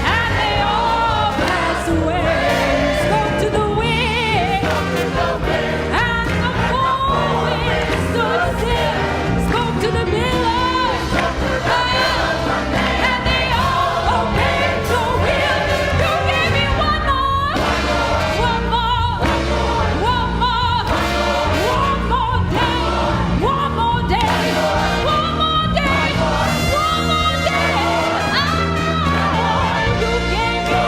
and they all passed away. You spoke to the wind, and the wind stood still. Spoke to the billows, and they all obeyed your will. You gave me one more day, one more day, one more day, one more day, one more day. Oh, you gave me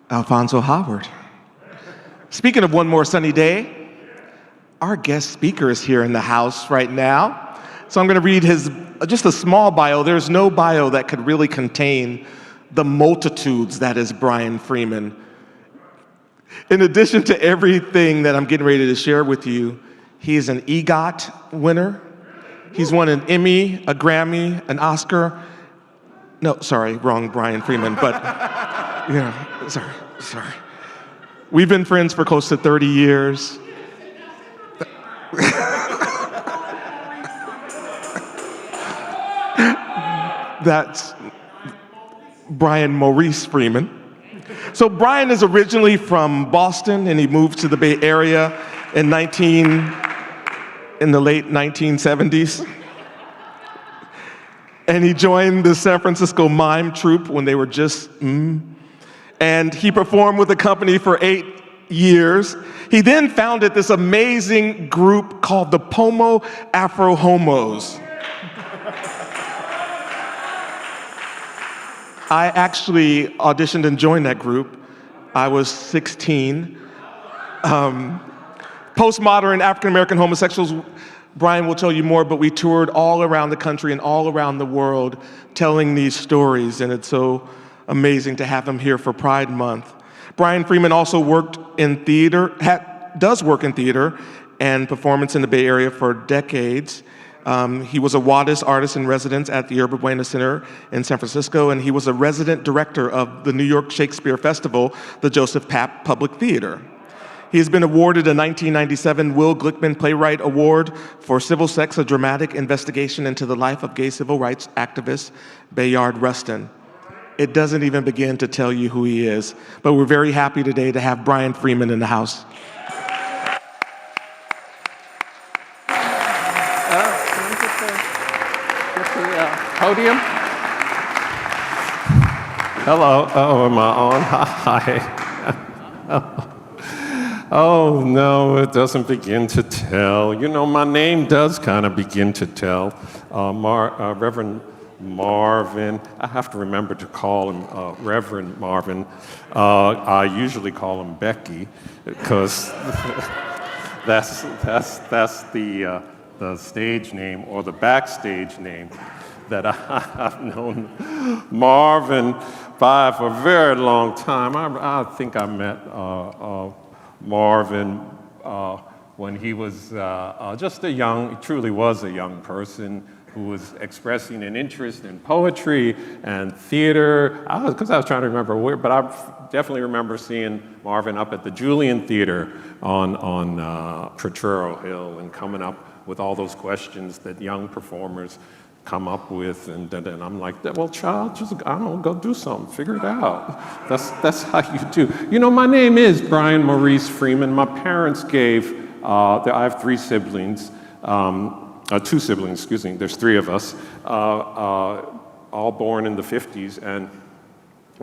Alfonso Howard. Speaking of one more sunny day, our guest speaker is here in the house right now. So I'm going to read his, just a small bio. There's no bio that could really contain the multitudes that is Brian Freeman. In addition to everything that I'm getting ready to share with you, he is an EGOT winner. He's won an Emmy, a Grammy, an Oscar. No, sorry, wrong Brian Freeman, but yeah, sorry. We've been friends for close to 30 years. That's Brian Maurice Freeman. So Brian is originally from Boston, and he moved to the Bay Area in the late 1970s. And he joined the San Francisco Mime Troupe when they were just and he performed with the company for 8 years. He then founded this amazing group called the Pomo Afro Homos. I actually auditioned and joined that group. I was 16. Postmodern African-American homosexuals, Brian will tell you more, but we toured all around the country and all around the world telling these stories, and it's so amazing to have him here for Pride Month. Brian Freeman also worked in theater, does work in theater and performance in the Bay Area for decades. He was a WADIS artist in residence at the Yerba Buena Center in San Francisco, and he was a resident director of the New York Shakespeare Festival, the Joseph Papp Public Theater. He has been awarded a 1997 Will Glickman Playwright Award for Civil Sex, a dramatic investigation into the life of gay civil rights activist Bayard Rustin. It doesn't even begin to tell you who he is, but we're very happy today to have Brian Freeman in the house. Podium. Hello. Oh, am I on? Hi. Oh, no, it doesn't begin to tell. You know, my name does kind of begin to tell. Reverend Marvin, I have to remember to call him Reverend Marvin. I usually call him Becky, because that's the stage name or the backstage name that I've known Marvin by for a very long time. I think I met Marvin when he was just he truly was a young person who was expressing an interest in poetry and theater. Because I was trying to remember where, but I definitely remember seeing Marvin up at the Julian Theater on Potrero Hill and coming up with all those questions that young performers come up with, and I'm like, well, child, just, I don't know, go do something, figure it out. That's how you do. You know, my name is Brian Maurice Freeman. My parents gave, I have three siblings, two siblings, excuse me, there's three of us, all born in the 50s, and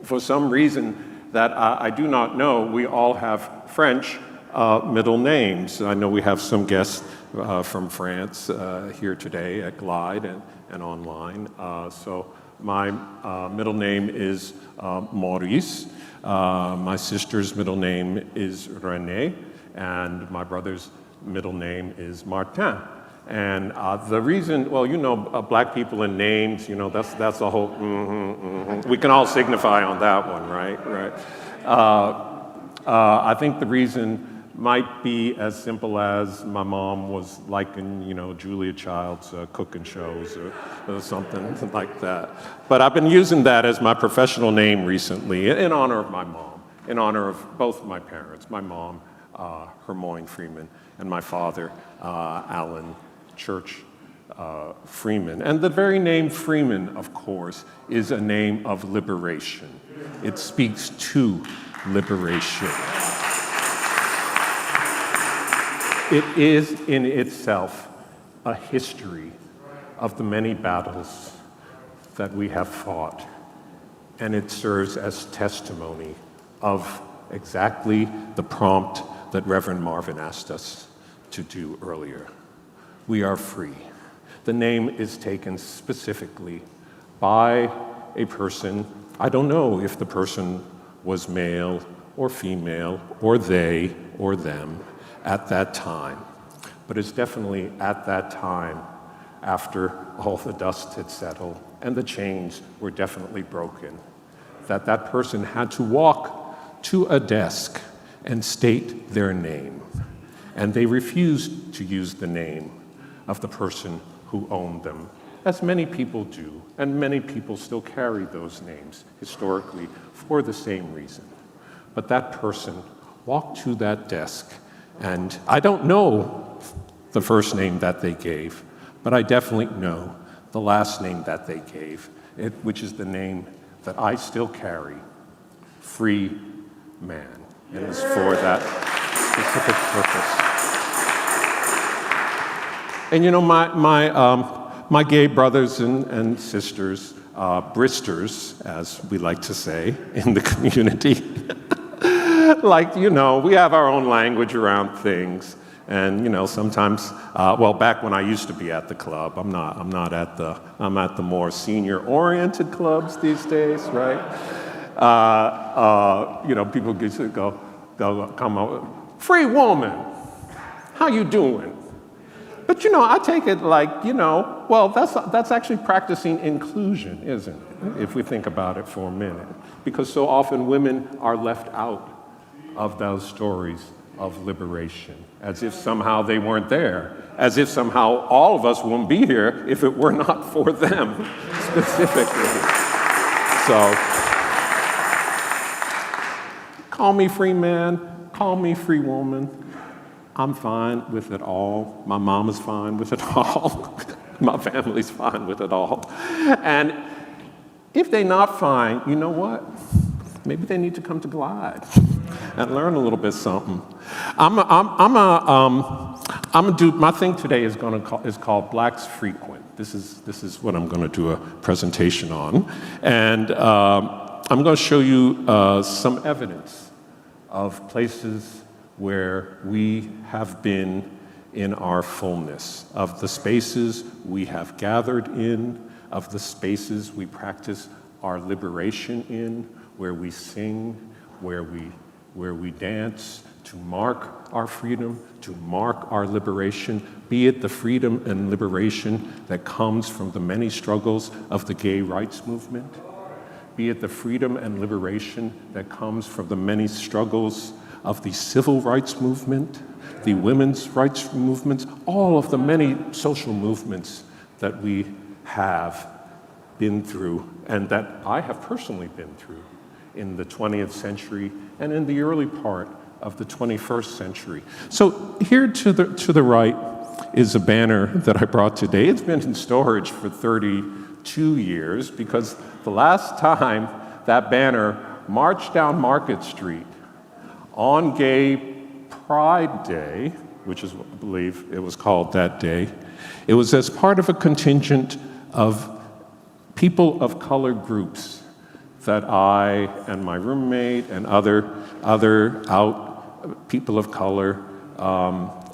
for some reason that I do not know, we all have French middle names. I know we have some guests from France here today at Glide and online. So my middle name is Maurice. My sister's middle name is René, and my brother's middle name is Martin. And the reason, well, you know, black people and names, you know, that's a whole, we can all signify on that one, right? I think the reason might be as simple as my mom was liking, you know, Julia Child's cooking shows or something like that. But I've been using that as my professional name recently in honor of my mom, in honor of both my parents, my mom, Hermione Freeman, and my father, Alan Church Freeman. And the very name Freeman, of course, is a name of liberation. It speaks to liberation. It is in itself a history of the many battles that we have fought, and it serves as testimony of exactly the prompt that Reverend Marvin asked us to do earlier. We are free. The name is taken specifically by a person. I don't know if the person was male or female or they or them at that time, but it's definitely at that time after all the dust had settled and the chains were definitely broken, that that person had to walk to a desk and state their name. And they refused to use the name of the person who owned them, as many people do, and many people still carry those names historically for the same reason. But that person walked to that desk, and I don't know the first name that they gave, but I definitely know the last name that they gave, which is the name that I still carry, Free Man. It is for that specific purpose. And you know, my gay brothers and sisters, Bristers, as we like to say in the community, like, you know, we have our own language around things. And, you know, sometimes, well, back when I used to be at the club, I'm at the more senior-oriented clubs these days, right? You know, people they'll come over, free woman, how you doing? But, you know, I take it like, you know, well, that's actually practicing inclusion, isn't it? If we think about it for a minute. Because so often women are left out of those stories of liberation, as if somehow they weren't there, as if somehow all of us wouldn't be here if it were not for them specifically. So, call me free man, call me free woman. I'm fine with it all. My mom is fine with it all. My family's fine with it all. And if they're not fine, you know what? Maybe they need to come to Glide and learn a little bit something. My thing today is called Blacks Frequent. This is what I'm going to do a presentation on, and I'm going to show you some evidence of places where we have been in our fullness, of the spaces we have gathered in, of the spaces we practice our liberation in, where we sing, where we dance to mark our freedom, to mark our liberation, be it the freedom and liberation that comes from the many struggles of the gay rights movement, be it the freedom and liberation that comes from the many struggles of the civil rights movement, the women's rights movements, all of the many social movements that we have been through and that I have personally been through in the 20th century and in the early part of the 21st century. So here to the right is a banner that I brought today. It's been in storage for 32 years because the last time that banner marched down Market Street on Gay Pride Day, which is, I believe it was called that day, it was as part of a contingent of people of color groups that I and my roommate and other out people of color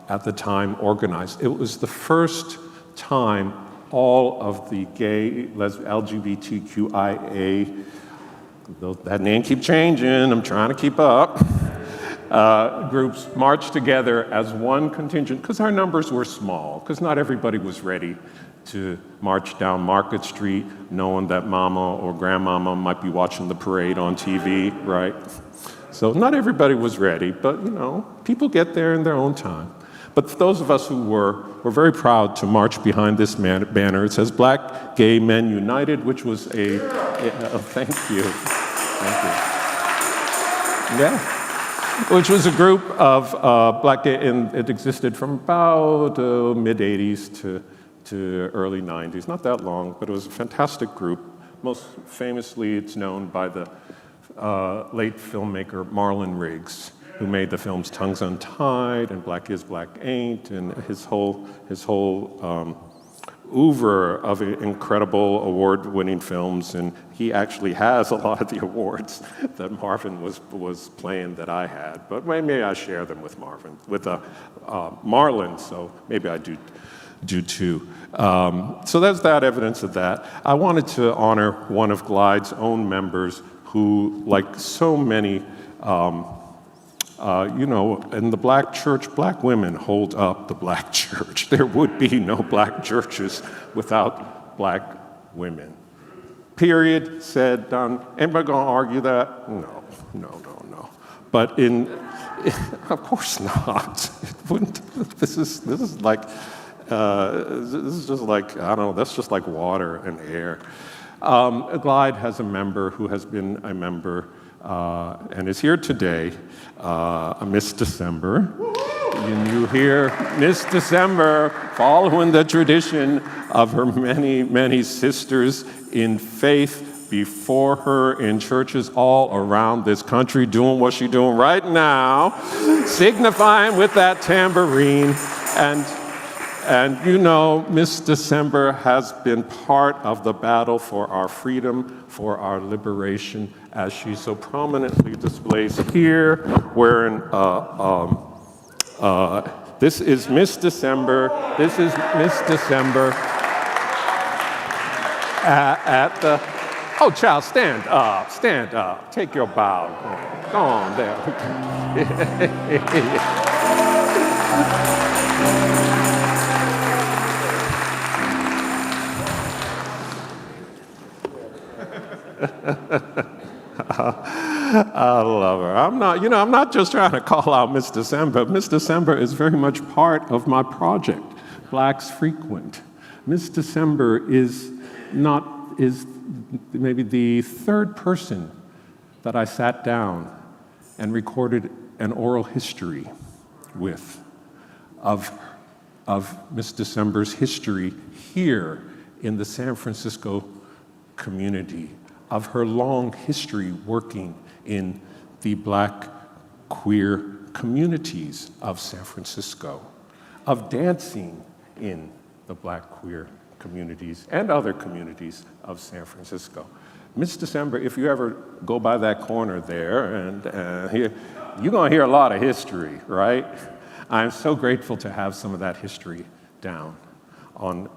at the time organized. It was the first time all of the gay, LGBTQIA, that name keeps changing, I'm trying to keep up, groups marched together as one contingent, because our numbers were small, because not everybody was ready to march down Market Street knowing that mama or grandmama might be watching the parade on TV, right? So not everybody was ready, but people get there in their own time. But for those of us who were very proud to march behind this banner. It says Black Gay Men United, which was thank you. Yeah. Which was a group of black gay, and it existed from about mid-'80s to early 90s, not that long, but it was a fantastic group. Most famously, it's known by the late filmmaker Marlon Riggs, who made the films Tongues Untied and Black Is, Black Ain't, and his whole oeuvre of incredible award-winning films, and he actually has a lot of the awards that Marvin was playing that I had, but maybe I share them with Marlon, so maybe I do too. So there's that evidence of that. I wanted to honor one of Glide's own members who, like so many, in the black church, black women hold up the black church. There would be no black churches without black women. Period, said, done. Anybody gonna argue that? No. But of course not. It wouldn't. This is like, this is just like, I don't know, that's just like water and air. Glide has a member who has been a member and is here today, Miss December. You hear Miss December following the tradition of her many, many sisters in faith before her in churches all around this country, doing what she's doing right now, signifying with that tambourine. And Miss December has been part of the battle for our freedom, for our liberation, as she so prominently displays here, wearing this is Miss December. This is Miss December at the. Oh, child, stand up, take your bow. Go on there. I love her. I'm not just trying to call out Miss December. Miss December is very much part of my project, Blacks Frequent. Miss December is maybe the third person that I sat down and recorded an oral history with of Miss December's history here in the San Francisco community, of her long history working in the Black queer communities of San Francisco, of dancing in the Black queer communities and other communities of San Francisco. Miss December, if you ever go by that corner there, and you're gonna hear a lot of history, right? I'm so grateful to have some of that history down on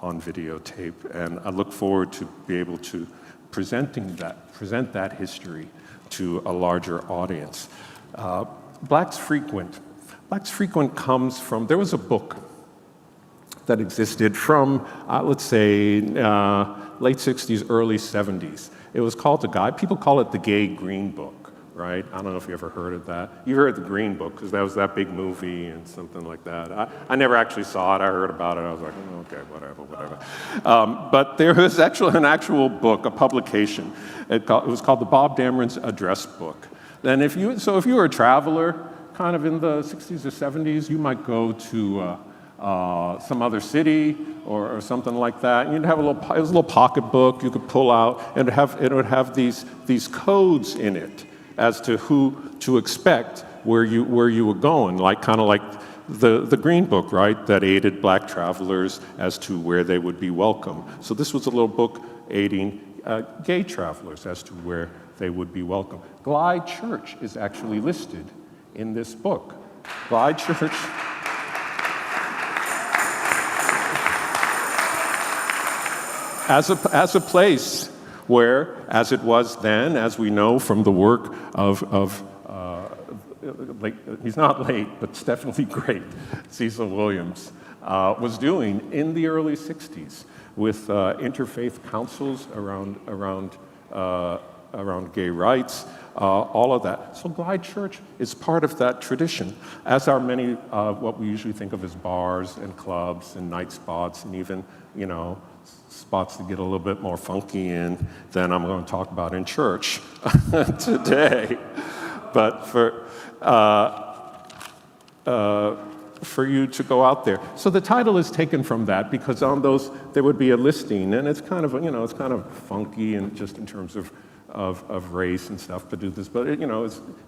videotape, and I look forward to be able to present that history to a larger audience. Blacks Frequent comes from, there was a book that existed from, let's say, late 60s, early 70s. It was called the guide. People call it the Gay Green Book, right? I don't know if you ever heard of that. You heard the Green Book, because that was that big movie and something like that. I never actually saw it. I heard about it. I was like, oh, okay, whatever. But there was actually an actual book, a publication. It was called the Bob Dameron's Address Book. And if you were a traveler, kind of in the 60s or 70s, you might go to some other city or something like that. And you'd have it was a little pocketbook you could pull out, and it would have these codes in it as to who to expect where you were going, kind of like the Green Book, right, that aided black travelers as to where they would be welcome. So this was a little book aiding gay travelers as to where they would be welcome. Glide Church is actually listed in this book. Glide Church. As a place where, as it was then, as we know from the work of he's not late, but it's definitely great, Cecil Williams, was doing in the early 60s with interfaith councils around gay rights, all of that. So Glide Church is part of that tradition, as are many what we usually think of as bars and clubs and night spots, and even, spots that get a little bit more funky in than I'm going to talk about in church today. But for you to go out there. So the title is taken from that, because on those there would be a listing, and it's kind of it's kind of funky and just in terms of race and stuff to do this, but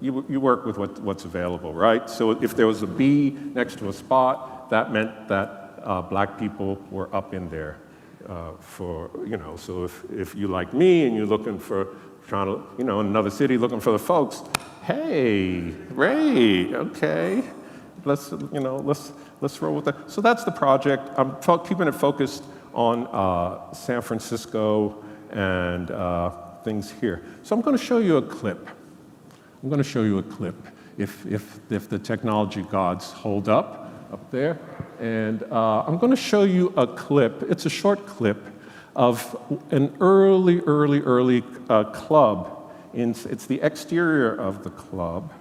you work with what's available, right? So if there was a B next to a spot, that meant that black people were up in there so if you like me and you're looking for in another city looking for the folks, hey, Ray, okay, let's roll with that. So that's the project. I'm keeping it focused on San Francisco and things here. So I'm going to show you a clip. If the technology gods hold up there. And I'm going to show you a clip. It's a short clip of an early club. It's the exterior of the club.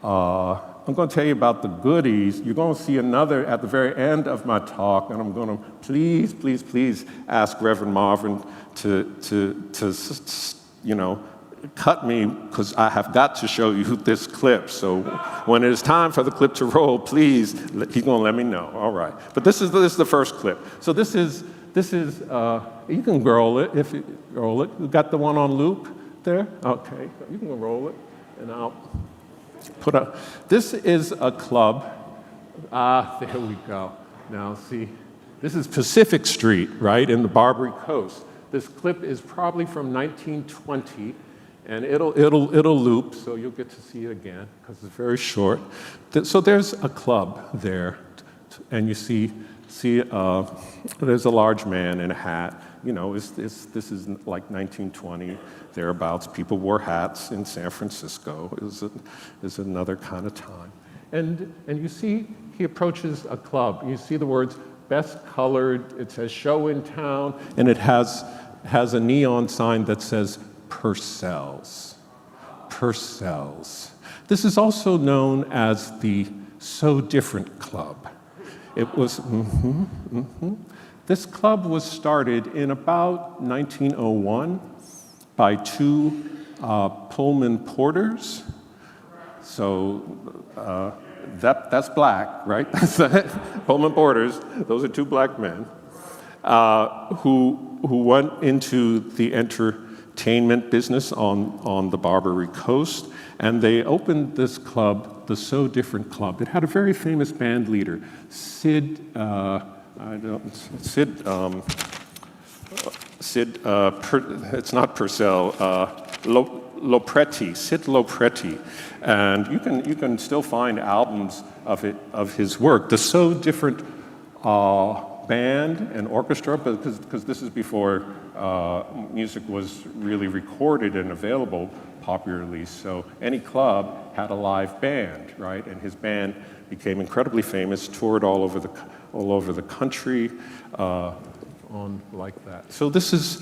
I'm going to tell you about the goodies. You're going to see another at the very end of my talk, and I'm going to please ask Reverend Marvin to cut me, because I have got to show you this clip. So when it is time for the clip to roll, please, he's going to let me know. All right. But this is the first clip. So this is you can roll it if you roll it. You got the one on loop there? Okay. You can roll it, and I'll put up. This is a club. There we go. Now see, this is Pacific Street, right, in the Barbary Coast. This clip is probably from 1920. And it'll loop, so you'll get to see it again, because it's very short. So there's a club there, and you see there's a large man in a hat. This is like 1920, thereabouts. People wore hats in San Francisco. It was another kind of time. And you see he approaches a club. You see the words best colored. It says show in town, and it has a neon sign that says Purcell's. This is also known as the So Different Club. It was, This club was started in about 1901 by two Pullman porters. So that's black, right? Pullman porters, those are two black men who went into the entertainment business on the Barbary Coast, and they opened this club, the So Different Club. It had a very famous band leader, it's not Purcell, Lopretti, Sid Lopretti, and you can still find albums of his work. The So Different band and orchestra, because this is before music was really recorded and available popularly. So any club had a live band, right? And his band became incredibly famous, toured all over the country, on like that. So this is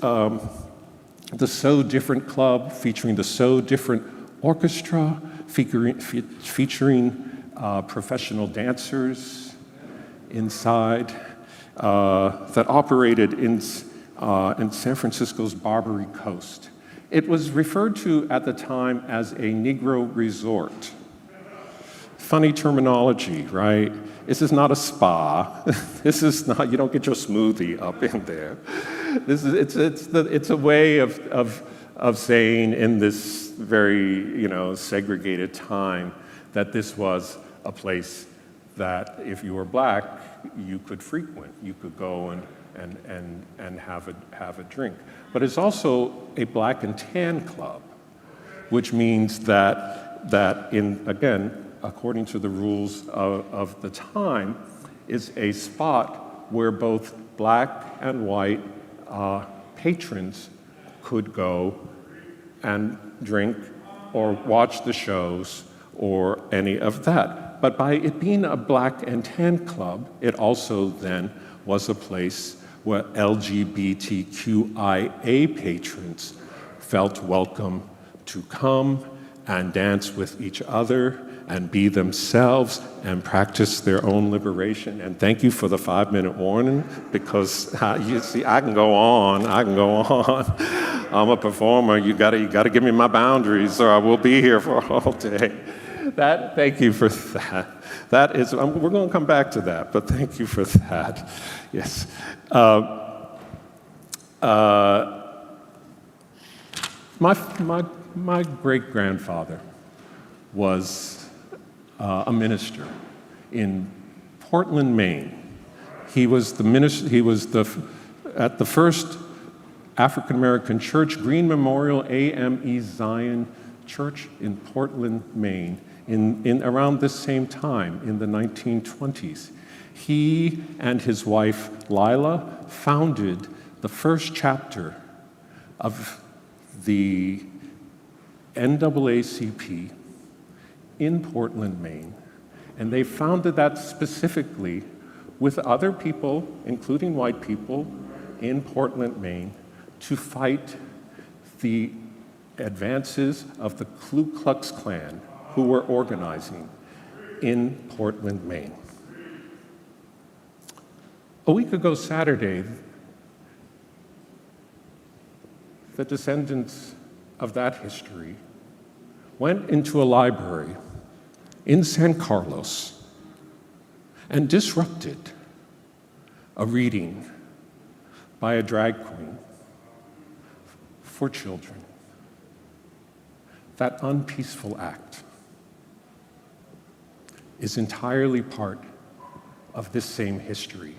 the So Different Club, featuring the So Different Orchestra, featuring professional dancers inside that operated in San Francisco's Barbary Coast. It was referred to at the time as a Negro resort. funny terminology, right? This is not a spa. This is not, you don't get your smoothie up in there. It's a way of saying in this very, segregated time that this was a place that if you were black, you could frequent. You could go and have a drink. But it's also a black and tan club, which means that again, according to the rules of the time, is a spot where both black and white patrons could go and drink or watch the shows or any of that. But by it being a black and tan club, it also then was a place where LGBTQIA patrons felt welcome to come and dance with each other and be themselves and practice their own liberation. And thank you for the 5-minute warning, because you see, I can go on. I'm a performer. You gotta give me my boundaries, or I will be here for all day. Thank you for that. That is, we're going to come back to that, but thank you for that. Yes. My great-grandfather was a minister in Portland, Maine. He was at the first African-American church, Green Memorial AME Zion Church in Portland, Maine, in around this same time, in the 1920s. He and his wife, Lila, founded the first chapter of the NAACP in Portland, Maine. And they founded that specifically with other people, including white people, in Portland, Maine, to fight the advances of the Ku Klux Klan, who were organizing in Portland, Maine. A week ago Saturday, the descendants of that history went into a library in San Carlos and disrupted a reading by a drag queen for children. That unpeaceful act is entirely part of this same history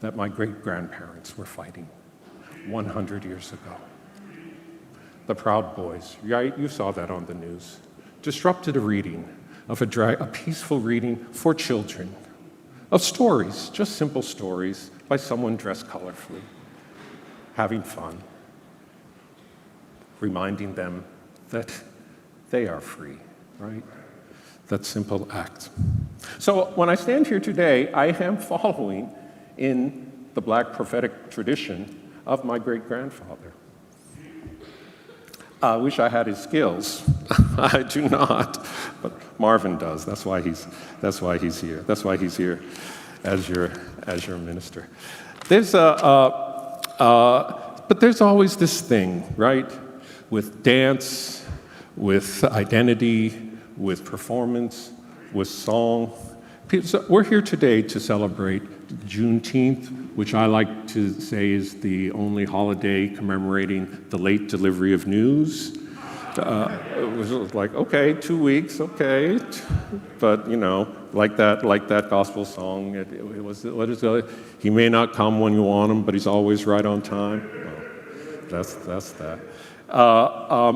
that my great-grandparents were fighting 100 years ago. The Proud Boys, right? You saw that on the news. Disrupted a reading of a peaceful reading for children of stories, just simple stories by someone dressed colorfully, having fun, reminding them that they are free, right? That simple act. So when I stand here today, I am following in the black prophetic tradition of my great-grandfather. I wish I had his skills. I do not, but Marvin does. That's why he's here. That's why he's here as your minister. But there's always this thing, right? With dance, with identity, with performance, with song. So we're here today to celebrate Juneteenth, which I like to say is the only holiday commemorating the late delivery of news. It was like, okay, 2 weeks, okay, but like that gospel song. It was, what is it? He may not come when you want him, but he's always right on time. Well, that's that.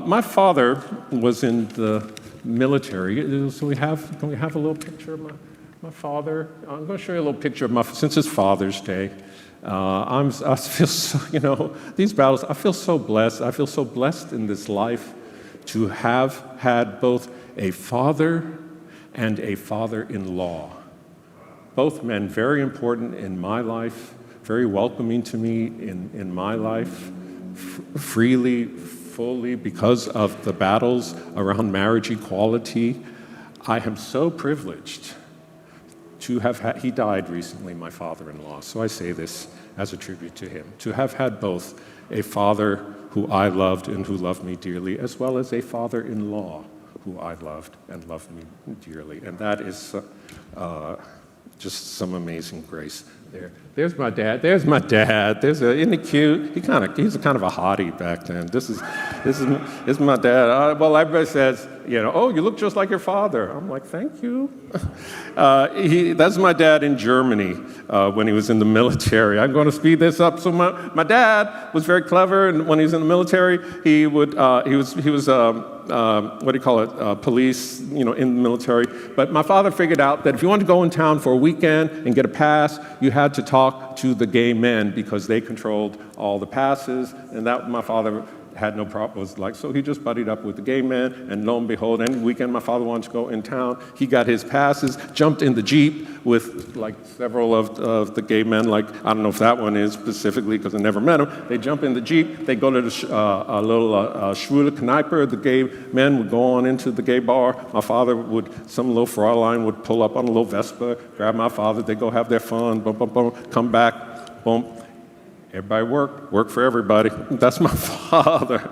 My father was in the military, so can we have a little picture of my father? I'm going to show you a little picture of since it's Father's Day. I feel so, these battles, I feel so blessed. I feel so blessed in this life to have had both a father and a father-in-law. Both men very important in my life, very welcoming to me in my life, freely, fully, because of the battles around marriage equality. I am so privileged to have had, he died recently, my father-in-law, so I say this as a tribute to him, to have had both a father who I loved and who loved me dearly, as well as a father-in-law who I loved and loved me dearly. And that is just some amazing grace there. There's my dad. There's my dad. Isn't he cute? He's kind of a hottie back then. This is my dad. Well, everybody says, oh, you look just like your father. I'm like, thank you. That's my dad in Germany when he was in the military. I'm going to speed this up. So my dad was very clever, and when he was in the military, he was what do you call it? Police, in the military. But my father figured out that if you wanted to go in town for a weekend and get a pass, you had to talk to the gay men because they controlled all the passes, and that my father had no problem. So he just buddied up with the gay men, and lo and behold, any weekend my father wanted to go in town, he got his passes, jumped in the Jeep with several of the gay men, I don't know if that one is specifically because I never met him. They jump in the Jeep, they go to a little Schwule Kneipe, the gay men would go on into the gay bar. My father some little Fräulein would pull up on a little Vespa, grab my father, they go have their fun, boom, boom, boom, come back, boom. Everybody work for everybody. That's my father.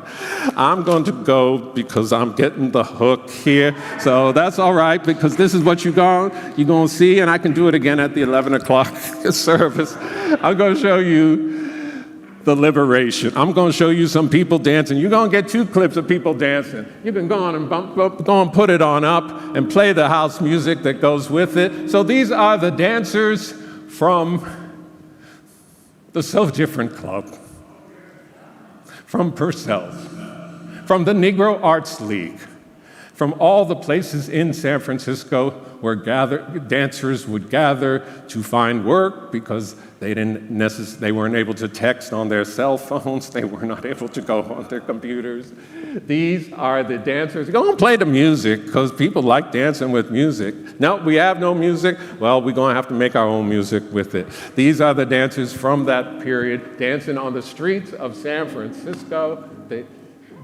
I'm going to go because I'm getting the hook here. So that's all right, because this is what you're going to see, and I can do it again at the 11 o'clock service. I'm going to show you the liberation. I'm going to show you some people dancing. You're going to get 2 clips of people dancing. You can go on and go and put it on up and play the house music that goes with it. So these are the dancers from the So Different Club, from Purcell's, from the Negro Arts League, from all the places in San Francisco where dancers would gather to find work because they weren't able to text on their cell phones, they were not able to go on their computers. These are the dancers. Go and play the music, because people like dancing with music. No, we have no music. Well, we're going to have to make our own music with it. These are the dancers from that period, dancing on the streets of San Francisco,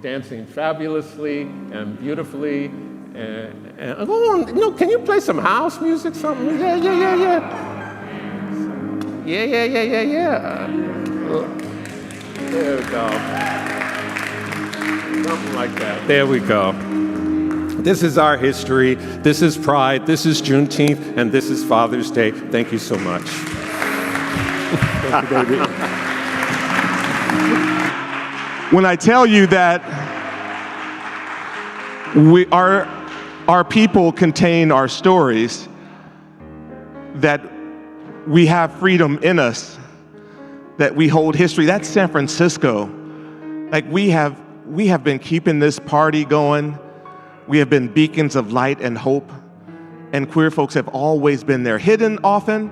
dancing fabulously and beautifully. And go on, can you play some house music, something? Yeah. Yeah. There we go. Something like that. There we go. This is our history. This is Pride. This is Juneteenth. And this is Father's Day. Thank you so much. Thank you, baby. When I tell you that our people contain our stories, that we have freedom in us, that we hold history, that's San Francisco. We have been keeping this party going. We have been beacons of light and hope, and queer folks have always been there, hidden often,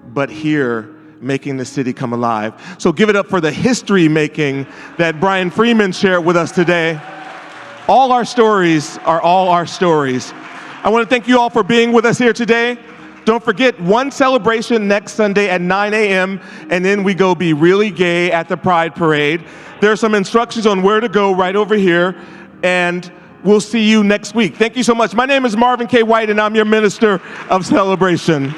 but here, making the city come alive. So give it up for the history making that Brian Freeman shared with us today. All our stories are all our stories. I want to thank you all for being with us here today. Don't forget, one celebration next Sunday at 9 a.m., and then we go be really gay at the Pride Parade. There are some instructions on where to go right over here, and we'll see you next week. Thank you so much. My name is Marvin K. White, and I'm your Minister of Celebration.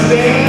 Stay